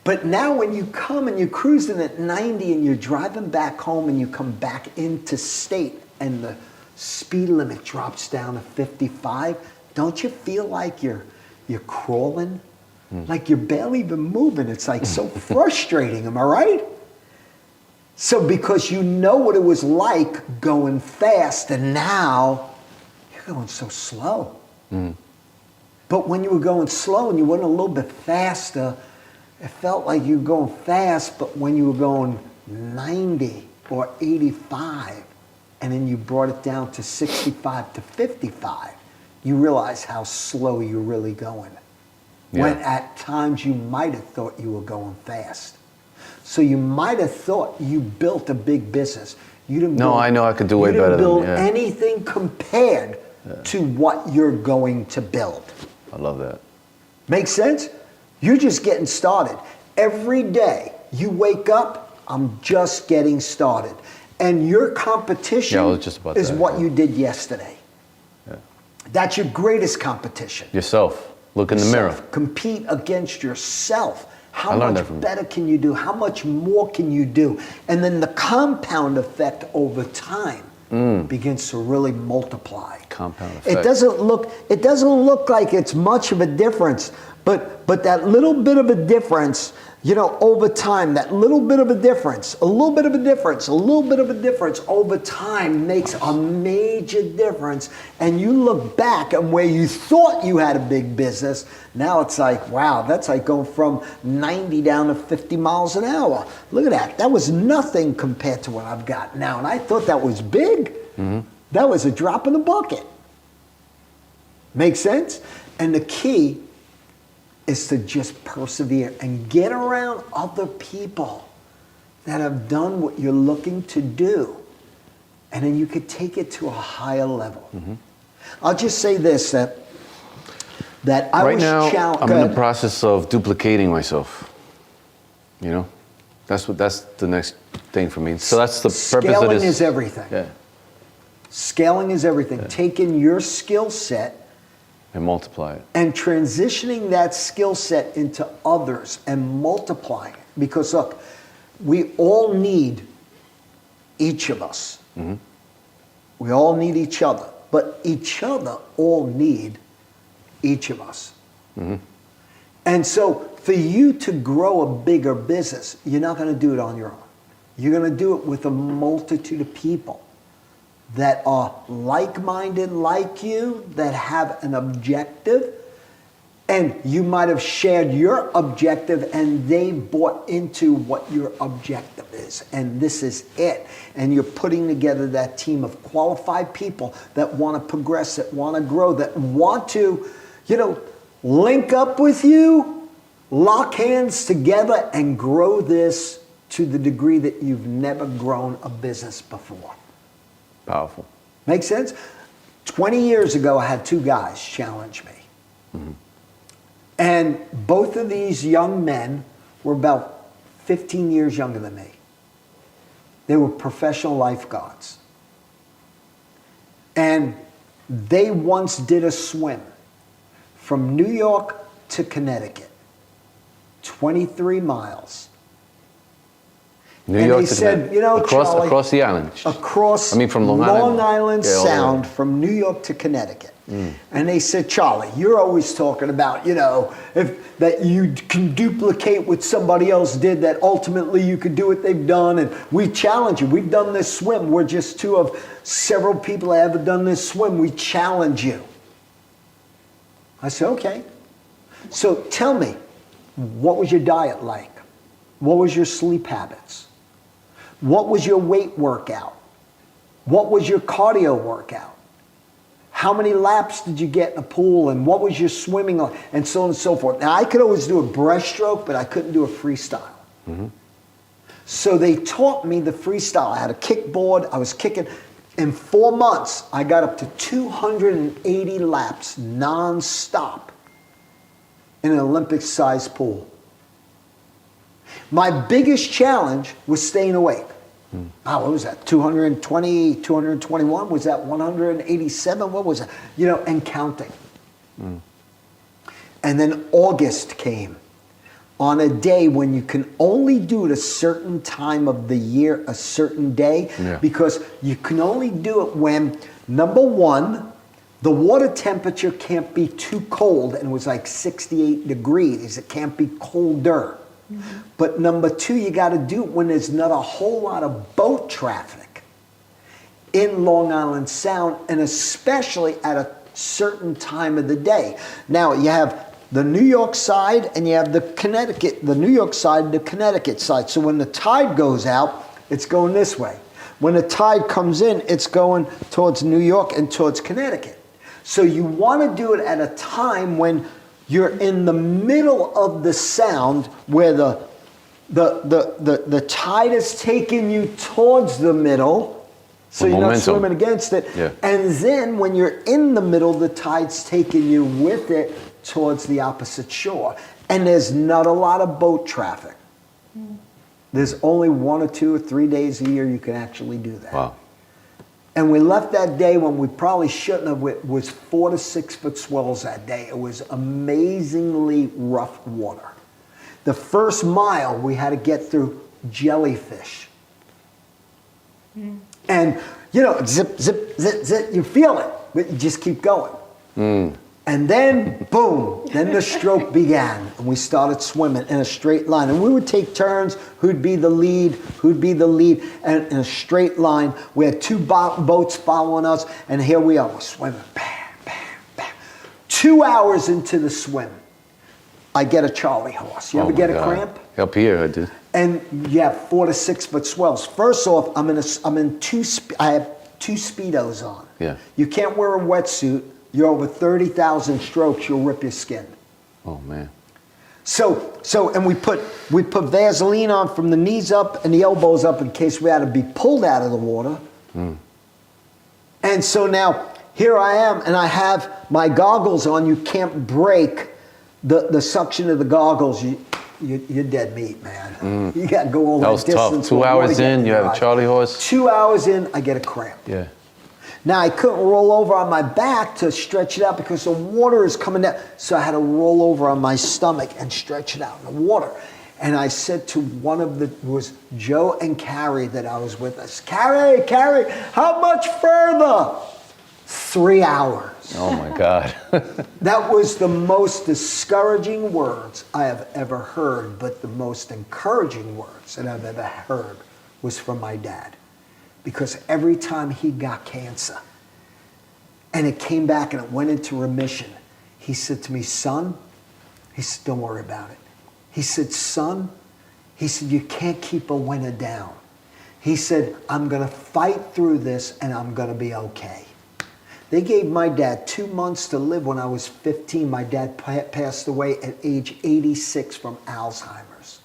Speaker 2: But now when you come and you're cruising at 90 and you're driving back home and you come back into state and the speed limit drops down to 55, don't you feel like you're crawling? Like you're barely even moving. It's like so frustrating, am I right? So because you know what it was like going fast and now you're going so slow. But when you were going slow and you went a little bit faster, it felt like you were going fast, but when you were going 90 or 85, and then you brought it down to 65 to 55, you realize how slow you're really going.
Speaker 1: Yeah.
Speaker 2: When at times you might have thought you were going fast. So you might have thought you built a big business. You didn't
Speaker 1: No, I know I could do way better than
Speaker 2: build
Speaker 1: yeah.
Speaker 2: anything compared to what you're going to build.
Speaker 1: I love that.
Speaker 2: Make sense? You're just getting started. Every day you wake up, I'm just getting started. And your competition
Speaker 1: Yeah, I was just about
Speaker 2: is
Speaker 1: that,
Speaker 2: what
Speaker 1: yeah.
Speaker 2: you did yesterday.
Speaker 1: Yeah.
Speaker 2: That's your greatest competition.
Speaker 1: Yourself. Look in the mirror.
Speaker 2: Compete against yourself. How
Speaker 1: I learned
Speaker 2: much
Speaker 1: that from
Speaker 2: better can you do? How much more can you do? And then the compound effect over time begins to really multiply.
Speaker 1: Compound effect.
Speaker 2: It doesn't look like it's much of a difference, but that little bit of a difference, you know, over time, that little bit of a difference, a little bit of a difference, a little bit of a difference over time makes a major difference. And you look back and where you thought you had a big business, now it's like, wow, that's like going from 90 down to 50 miles an hour. Look at that. That was nothing compared to what I've got now. And I thought that was big. That was a drop in the bucket. Make sense? And the key is to just persevere and get around other people that have done what you're looking to do. And then you could take it to a higher level. I'll just say this, that I
Speaker 1: Right
Speaker 2: was
Speaker 1: now,
Speaker 2: challenged.
Speaker 1: I'm in the process of duplicating myself. You know? That's the next thing for me. So that's the purpose of this.
Speaker 2: Scaling is everything.
Speaker 1: Yeah.
Speaker 2: Scaling is everything. Taking your skill set
Speaker 1: And multiply it.
Speaker 2: and transitioning that skill set into others and multiplying it. Because look, we all need each of us. We all need each other, but each other all need each of us. And so for you to grow a bigger business, you're not going to do it on your own. You're going to do it with a multitude of people that are like-minded like you, that have an objective, and you might have shared your objective and they bought into what your objective is, and this is it. And you're putting together that team of qualified people that want to progress, that want to grow, that want to, you know, link up with you, lock hands together and grow this to the degree that you've never grown a business before.
Speaker 1: Powerful.
Speaker 2: Make sense? 20 years ago, I had two guys challenge me. And both of these young men were about 15 years younger than me. They were professional lifeguards. And they once did a swim from New York to Connecticut, 23 miles.
Speaker 1: New
Speaker 2: And
Speaker 1: York
Speaker 2: they
Speaker 1: to
Speaker 2: said,
Speaker 1: Connecticut.
Speaker 2: you know, Charlie,
Speaker 1: across the island.
Speaker 2: across
Speaker 1: I mean, from Long
Speaker 2: Island
Speaker 1: Yeah, all
Speaker 2: Sound,
Speaker 1: the way.
Speaker 2: from New York to Connecticut. And they said, Charlie, you're always talking about, you know, that you can duplicate what somebody else did, that ultimately you could do what they've done, and we challenge you. We've done this swim. We're just two of several people that have done this swim. We challenge you. I said, okay. So tell me, what was your diet like? What was your sleep habits? What was your weight workout? What was your cardio workout? How many laps did you get in a pool, and what was your swimming like, and so on and so forth. Now, I could always do a breaststroke, but I couldn't do a freestyle. So they taught me the freestyle. I had a kickboard. I was kicking. In 4 months, I got up to 280 laps non-stop in an Olympic-sized pool. My biggest challenge was staying awake. What was that? 220, 221? Was that 187? What was that? You know, and counting. And then August came on a day when you can only do it a certain time of the year, a certain day, because you can only do it when, number one, the water temperature can't be too cold, and it was like 68 degrees. It can't be colder. But number two, you got to do it when there's not a whole lot of boat traffic in Long Island Sound, and especially at a certain time of the day. Now, you have the New York side and you have the New York side and the Connecticut side. So when the tide goes out, it's going this way. When the tide comes in, it's going towards New York and towards Connecticut. So you want to do it at a time when you're in the middle of the sound, where the tide is taking you towards the middle, so you're not swimming against it. And then when you're in the middle, the tide's taking you with it towards the opposite shore. And there's not a lot of boat traffic. There's only 1 or 2 or 3 days a year you can actually do that.
Speaker 1: Wow.
Speaker 2: And we left that day when we probably shouldn't have. It was 4 to 6 foot swells that day. It was amazingly rough water. The first mile we had to get through jellyfish. And, you know, zip, zip, zip, zip, you feel it, but you just keep going. And then, boom, then the stroke began, and we started swimming in a straight line. And we would take turns, who'd be the lead, and in a straight line. We had 2 boats following us, and here we are, we're swimming, bam, bam, bam. 2 hours into the swim, I get a Charlie horse. You ever get a cramp?
Speaker 1: Up here, I did.
Speaker 2: And you have 4 to 6 foot swells. First off, I have 2 Speedos on.
Speaker 1: Yeah.
Speaker 2: You can't wear a wetsuit. You're over 30,000 strokes, you'll rip your skin.
Speaker 1: Oh man.
Speaker 2: And we put Vaseline on from the knees up and the elbows up in case we had to be pulled out of the water. And so now here I am, and I have my goggles on. You can't break the suction of the goggles. You're dead meat, man. You got to go all that distance.
Speaker 1: That was tough. 2 hours in, you have a Charlie horse.
Speaker 2: 2 hours in, I get a cramp.
Speaker 1: Yeah.
Speaker 2: Now, I couldn't roll over on my back to stretch it out because the water is coming down. So I had to roll over on my stomach and stretch it out in the water. And I said to one of it was Joe and Carrie that I was with us, Carrie, how much further? 3 hours.
Speaker 1: Oh my God.
Speaker 2: That was the most discouraging words I have ever heard, but the most encouraging words that I've ever heard was from my dad. Because every time he got cancer and it came back and it went into remission, he said to me, son, he said, don't worry about it. He said, son, he said, you can't keep a winner down. He said, I'm going to fight through this and I'm going to be okay. They gave my dad 2 months to live when I was 15. My dad passed away at age 86 from Alzheimer's.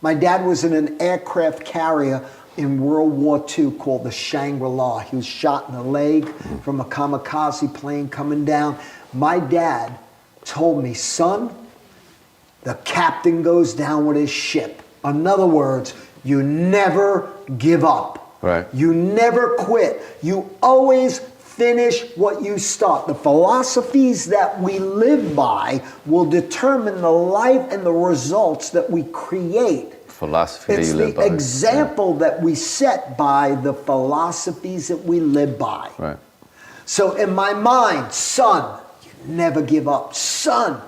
Speaker 2: My dad was in an aircraft carrier in World War II called the Shangri-La. He was shot in the leg from a kamikaze plane coming down. My dad told me, son, the captain goes down with his ship. In other words, you never give up.
Speaker 1: Right.
Speaker 2: You never quit. You always finish what you start. The philosophies that we live by will determine the life and the results that we create.
Speaker 1: Philosophy
Speaker 2: It's
Speaker 1: that you live by.
Speaker 2: the example that we set by the philosophies that we live by.
Speaker 1: Right.
Speaker 2: So in my mind, son, you never give up. Son,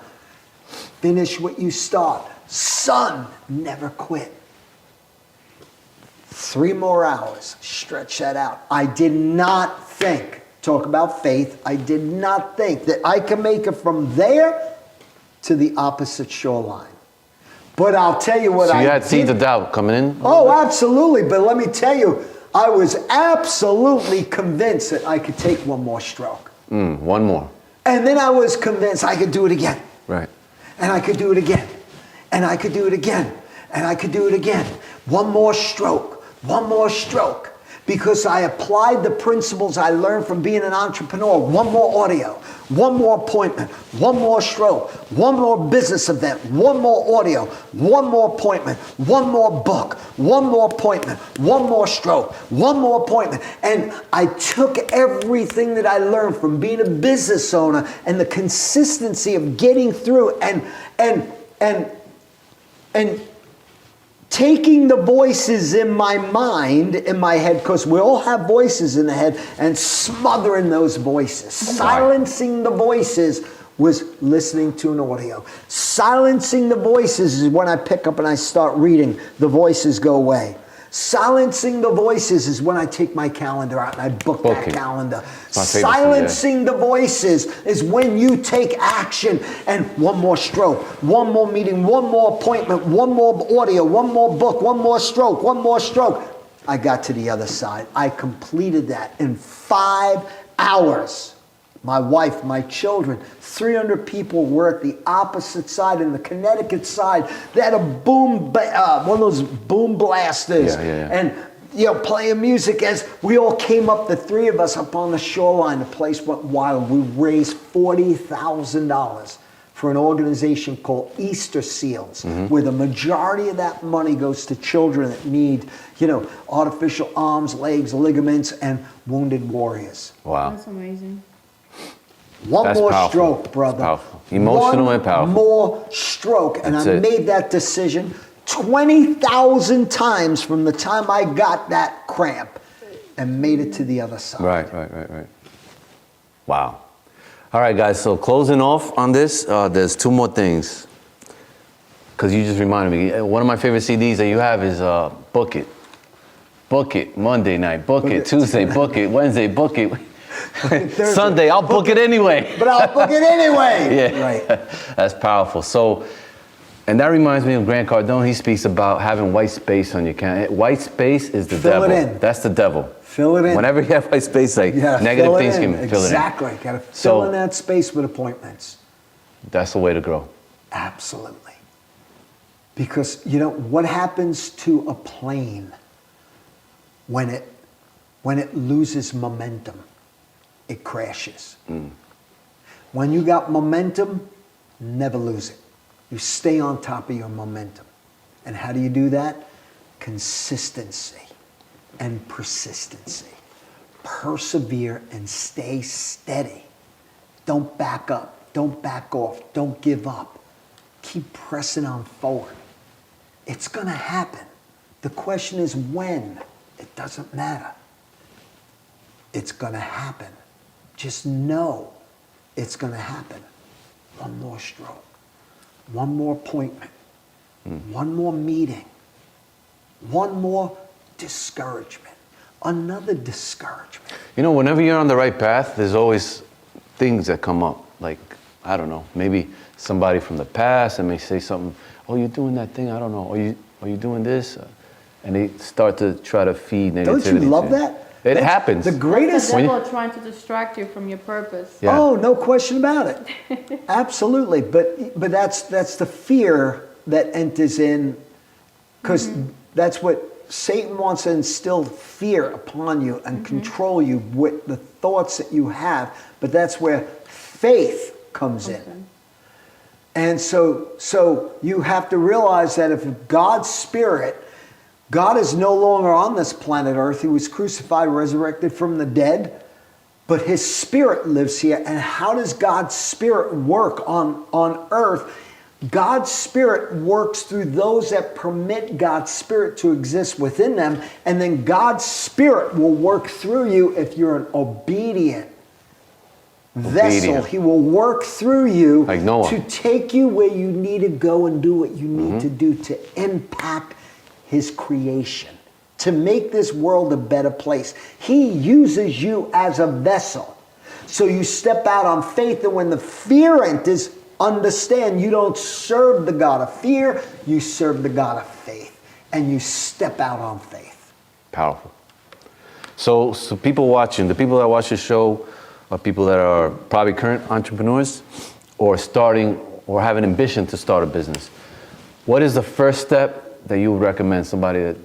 Speaker 2: finish what you start. Son, never quit. 3 more hours, stretch that out. I did not think, talk about faith, I did not think that I could make it from there to the opposite shoreline. But I'll tell you what I did.
Speaker 1: So you had seeds of doubt coming in?
Speaker 2: Oh, absolutely. But let me tell you, I was absolutely convinced that I could take 1 more stroke.
Speaker 1: One more.
Speaker 2: And then I was convinced I could do it again.
Speaker 1: Right.
Speaker 2: And I could do it again. And I could do it again. And I could do it again. 1 more stroke. 1 more stroke. because I applied the principles I learned from being an entrepreneur. One more audio, one more appointment, one more stroke, one more business event, one more audio, one more appointment, one more book, one more appointment, one more stroke, one more appointment. And I took everything that I learned from being a business owner and the consistency of getting through and taking the voices in my mind, in my head, because we all have voices in the head, and smothering those voices. Silencing the voices was listening to an audio. Silencing the voices is when I pick up and I start reading, the voices go away. Silencing the voices is when I take my calendar out and I book that calendar. Silencing the voices is when you take action, and one more stroke, one more meeting, one more appointment, one more audio, one more book, one more stroke, one more stroke. I got to the other side. I completed that in 5 hours. My wife, my children, 300 people were at the opposite side, in the Connecticut side. They had a one of those boom blasters, and playing music as we all came up. The 3 of us up on the shoreline. The place went wild. We raised $40,000 for an organization called Easter Seals, where the majority of that money goes to children that need, artificial arms, legs, ligaments, and wounded warriors.
Speaker 1: Wow,
Speaker 3: that's amazing.
Speaker 2: One more stroke, brother.
Speaker 1: That's powerful. Emotional and powerful.
Speaker 2: One more stroke. And I made that decision 20,000 times from the time I got that cramp and made it to the other side.
Speaker 1: Right. Wow. All right, guys, so closing off on this, there's 2 more things. Because you just reminded me. One of my favorite CDs that you have is Book It. Book It. Monday night. Book it. Tuesday. Book it. Wednesday. Book it. Sunday, I'll book it anyway.
Speaker 2: But I'll book it anyway.
Speaker 1: Yeah,
Speaker 2: right.
Speaker 1: That's powerful. So, and that reminds me of Grant Cardone. He speaks about having white space on your calendar. White space is the devil.
Speaker 2: Fill it in.
Speaker 1: That's the devil.
Speaker 2: Fill it in.
Speaker 1: Whenever you have white space, like negative things can fill it in.
Speaker 2: Exactly. Got to fill in that space with appointments.
Speaker 1: That's the way to grow.
Speaker 2: Absolutely. Because what happens to a plane when it loses momentum? It crashes. When you got momentum, never lose it. You stay on top of your momentum. And how do you do that? Consistency and persistency. Persevere and stay steady. Don't back up. Don't back off. Don't give up. Keep pressing on forward. It's going to happen. The question is when. It doesn't matter. It's going to happen. Just know it's going to happen. One more stroke, one more appointment, one more meeting, one more discouragement, another discouragement.
Speaker 1: Whenever you're on the right path, there's always things that come up. Like, I don't know, maybe somebody from the past that may say something, oh, you're doing that thing, I don't know, are you doing this? And they start to try to feed negativity.
Speaker 2: Don't you love that?
Speaker 1: It happens.
Speaker 2: The greatest.
Speaker 3: The devil trying to distract you from your purpose.
Speaker 1: Yeah.
Speaker 2: Oh, no question about it. Absolutely. But that's the fear that enters in, because that's what Satan wants to instill, fear upon you and control you with the thoughts that you have. But that's where faith comes in. And so you have to realize that if God's Spirit, God is no longer on this planet Earth. He was crucified, resurrected from the dead, but His Spirit lives here. And how does God's Spirit work on earth? God's Spirit works through those that permit God's Spirit to exist within them, and then God's Spirit will work through you if you're an obedient vessel. He will work through you
Speaker 1: like Noah,
Speaker 2: to take you where you need to go and do what you need to do to impact His creation, to make this world a better place. He uses you as a vessel. So you step out on faith, and when the fear enters, understand you don't serve the God of fear, you serve the God of faith, and you step out on faith.
Speaker 1: Powerful. So people watching, the people that watch the show are people that are probably current entrepreneurs or starting or have an ambition to start a business. What is the first step that you would recommend somebody that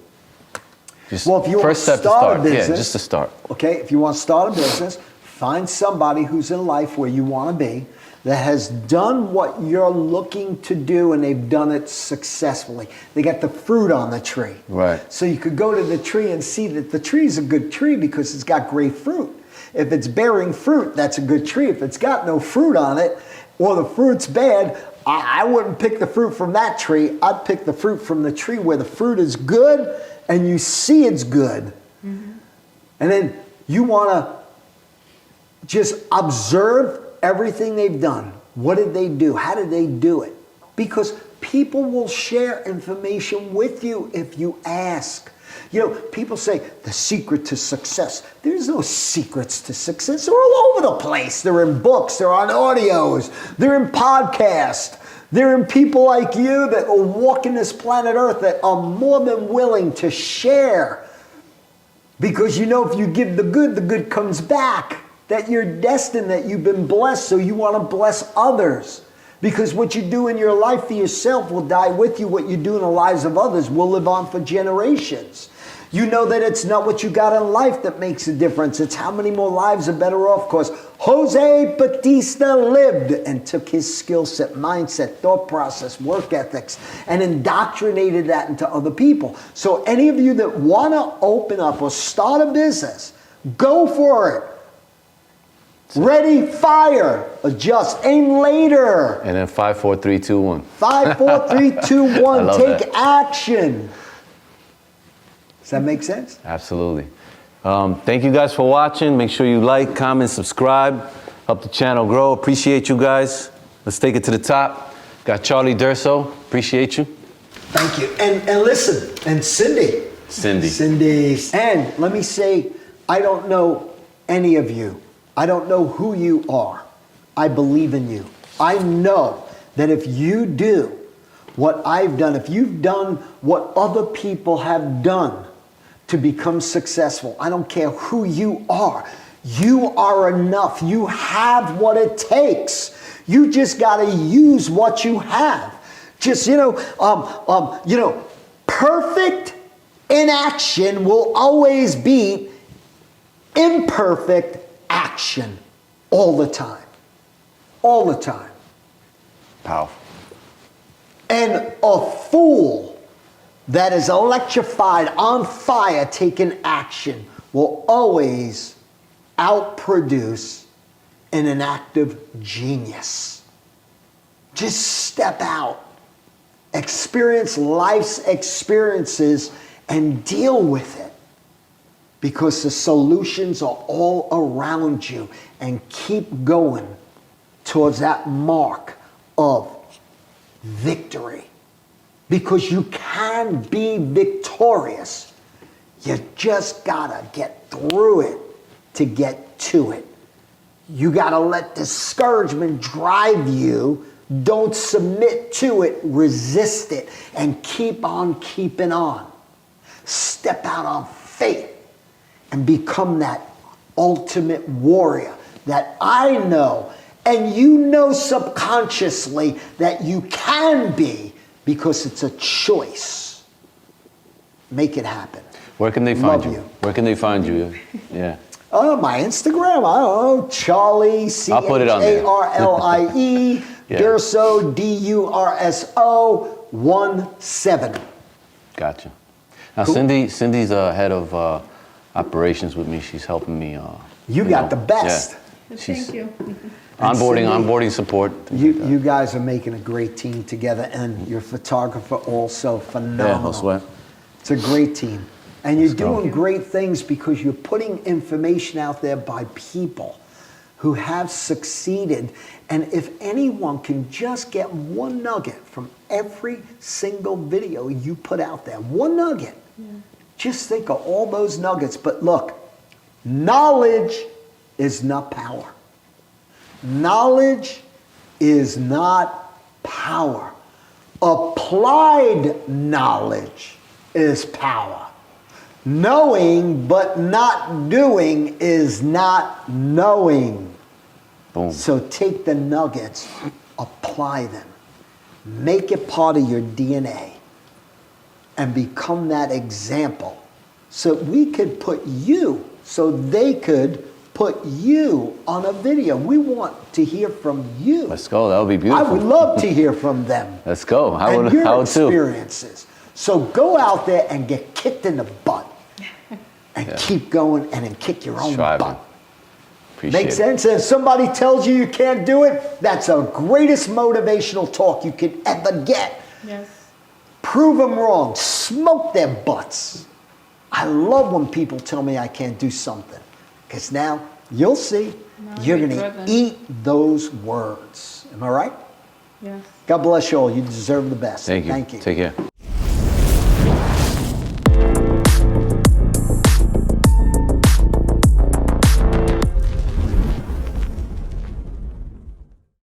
Speaker 1: Just
Speaker 2: Well, if you want
Speaker 1: first
Speaker 2: to
Speaker 1: step to
Speaker 2: start
Speaker 1: start.
Speaker 2: a business,
Speaker 1: Yeah, just to start.
Speaker 2: okay, if you want to start a business, find somebody who's in life where you want to be, that has done what you're looking to do, and they've done it successfully. They got the fruit on the tree.
Speaker 1: Right.
Speaker 2: So you could go to the tree and see that the tree is a good tree because it's got great fruit. If it's bearing fruit, that's a good tree. If it's got no fruit on it, or the fruit's bad, I wouldn't pick the fruit from that tree. I'd pick the fruit from the tree where the fruit is good and you see it's good. Mm-hmm. And then you want to just observe everything they've done. What did they do? How did they do it? Because people will share information with you if you ask. You know, people say the secret to success. There's no secrets to success. They're all over the place. They're in books, they're on audios, they're in podcasts, they're in people like you that are walking this planet Earth that are more than willing to share. Because you know if you give the good comes back. That you're destined, that you've been blessed, so you want to bless others. Because what you do in your life for yourself will die with you. What you do in the lives of others will live on for generations. You know that it's not what you got in life that makes a difference. It's how many more lives are better off. Because Jose Batista lived and took his skill set, mindset, thought process, work ethics, and indoctrinated that into other people. So any of you that want to open up or start a business, go for it. Ready, fire, adjust, aim later.
Speaker 1: And then 5, 4, 3, 2, 1.
Speaker 2: 5, 4, 3, 2, 1. Take
Speaker 1: that.
Speaker 2: action. Does that make sense?
Speaker 1: Absolutely. Thank you guys for watching. Make sure you like, comment, subscribe. Help the channel grow. Appreciate you guys. Let's take it to the top. Got Charlie Durso. Appreciate you.
Speaker 2: Thank you. And listen, and Cindy. Cindy. And let me say, I don't know any of you. I don't know who you are. I believe in you. I know that if you do what I've done, if you've done what other people have done to become successful, I don't care who you are enough. You have what it takes. You just got to use what you have. Just, perfect inaction will always beat imperfect action all the time. All the time.
Speaker 1: Powerful.
Speaker 2: And a fool that is electrified, on fire, taking action will always outproduce an inactive genius. Just step out. Experience life's experiences and deal with it. Because the solutions are all around you, and keep going towards that mark of victory. Because you can be victorious. You just gotta get through it to get to it. You gotta let discouragement drive you. Don't submit to it, resist it, and keep on keeping on. Step out on faith. And become that ultimate warrior that I know and you know subconsciously that you can be, because it's a choice. Make it happen.
Speaker 1: Where can they find
Speaker 2: Love
Speaker 1: you? Where can they find you? Yeah.
Speaker 2: Oh, my Instagram, I don't know, Charlie,
Speaker 1: I'll put it on there.
Speaker 2: Charlie,
Speaker 1: Yeah.
Speaker 2: Durso, Durso 17.
Speaker 1: Gotcha. Now,
Speaker 2: Cool.
Speaker 1: Cindy's head of operations with me. She's helping me.
Speaker 2: You got the best.
Speaker 1: Yeah. She's
Speaker 3: Thank you.
Speaker 1: onboarding support.
Speaker 2: You guys are making a great team together, and your photographer also phenomenal.
Speaker 1: Yeah, Josue.
Speaker 2: It's a great team. And you're
Speaker 1: Let's go.
Speaker 2: doing great things because you're putting information out there by people who have succeeded. And if anyone can just get one nugget from every single video you put out there, one nugget, just think of all those nuggets. But look, knowledge is not power. Knowledge is not power. Applied knowledge is power. Knowing but not doing is not knowing.
Speaker 1: Boom.
Speaker 2: So take the nuggets, apply them, make it part of your DNA, and become that example so we could put you, so they could put you on a video. We want to hear from you.
Speaker 1: Let's go. That would be
Speaker 2: I
Speaker 1: beautiful.
Speaker 2: would love to hear from them.
Speaker 1: Let's go.
Speaker 2: And your
Speaker 1: I would too.
Speaker 2: experiences. So go out there and get kicked in the butt. And keep going and then kick your own
Speaker 1: Striving.
Speaker 2: butt.
Speaker 1: Appreciate
Speaker 2: Makes
Speaker 1: it.
Speaker 2: sense? If somebody tells you you can't do it, that's the greatest motivational talk you could ever get.
Speaker 3: Yes.
Speaker 2: Prove them wrong. Smoke their butts. I love when people tell me I can't do something. Because now, you'll see,
Speaker 3: Now
Speaker 2: you're
Speaker 3: you're
Speaker 2: going to
Speaker 3: driven.
Speaker 2: eat those words. Am I right?
Speaker 3: Yes.
Speaker 2: God bless you all. You deserve the best.
Speaker 1: Thank you.
Speaker 2: Thank you.
Speaker 1: Take care.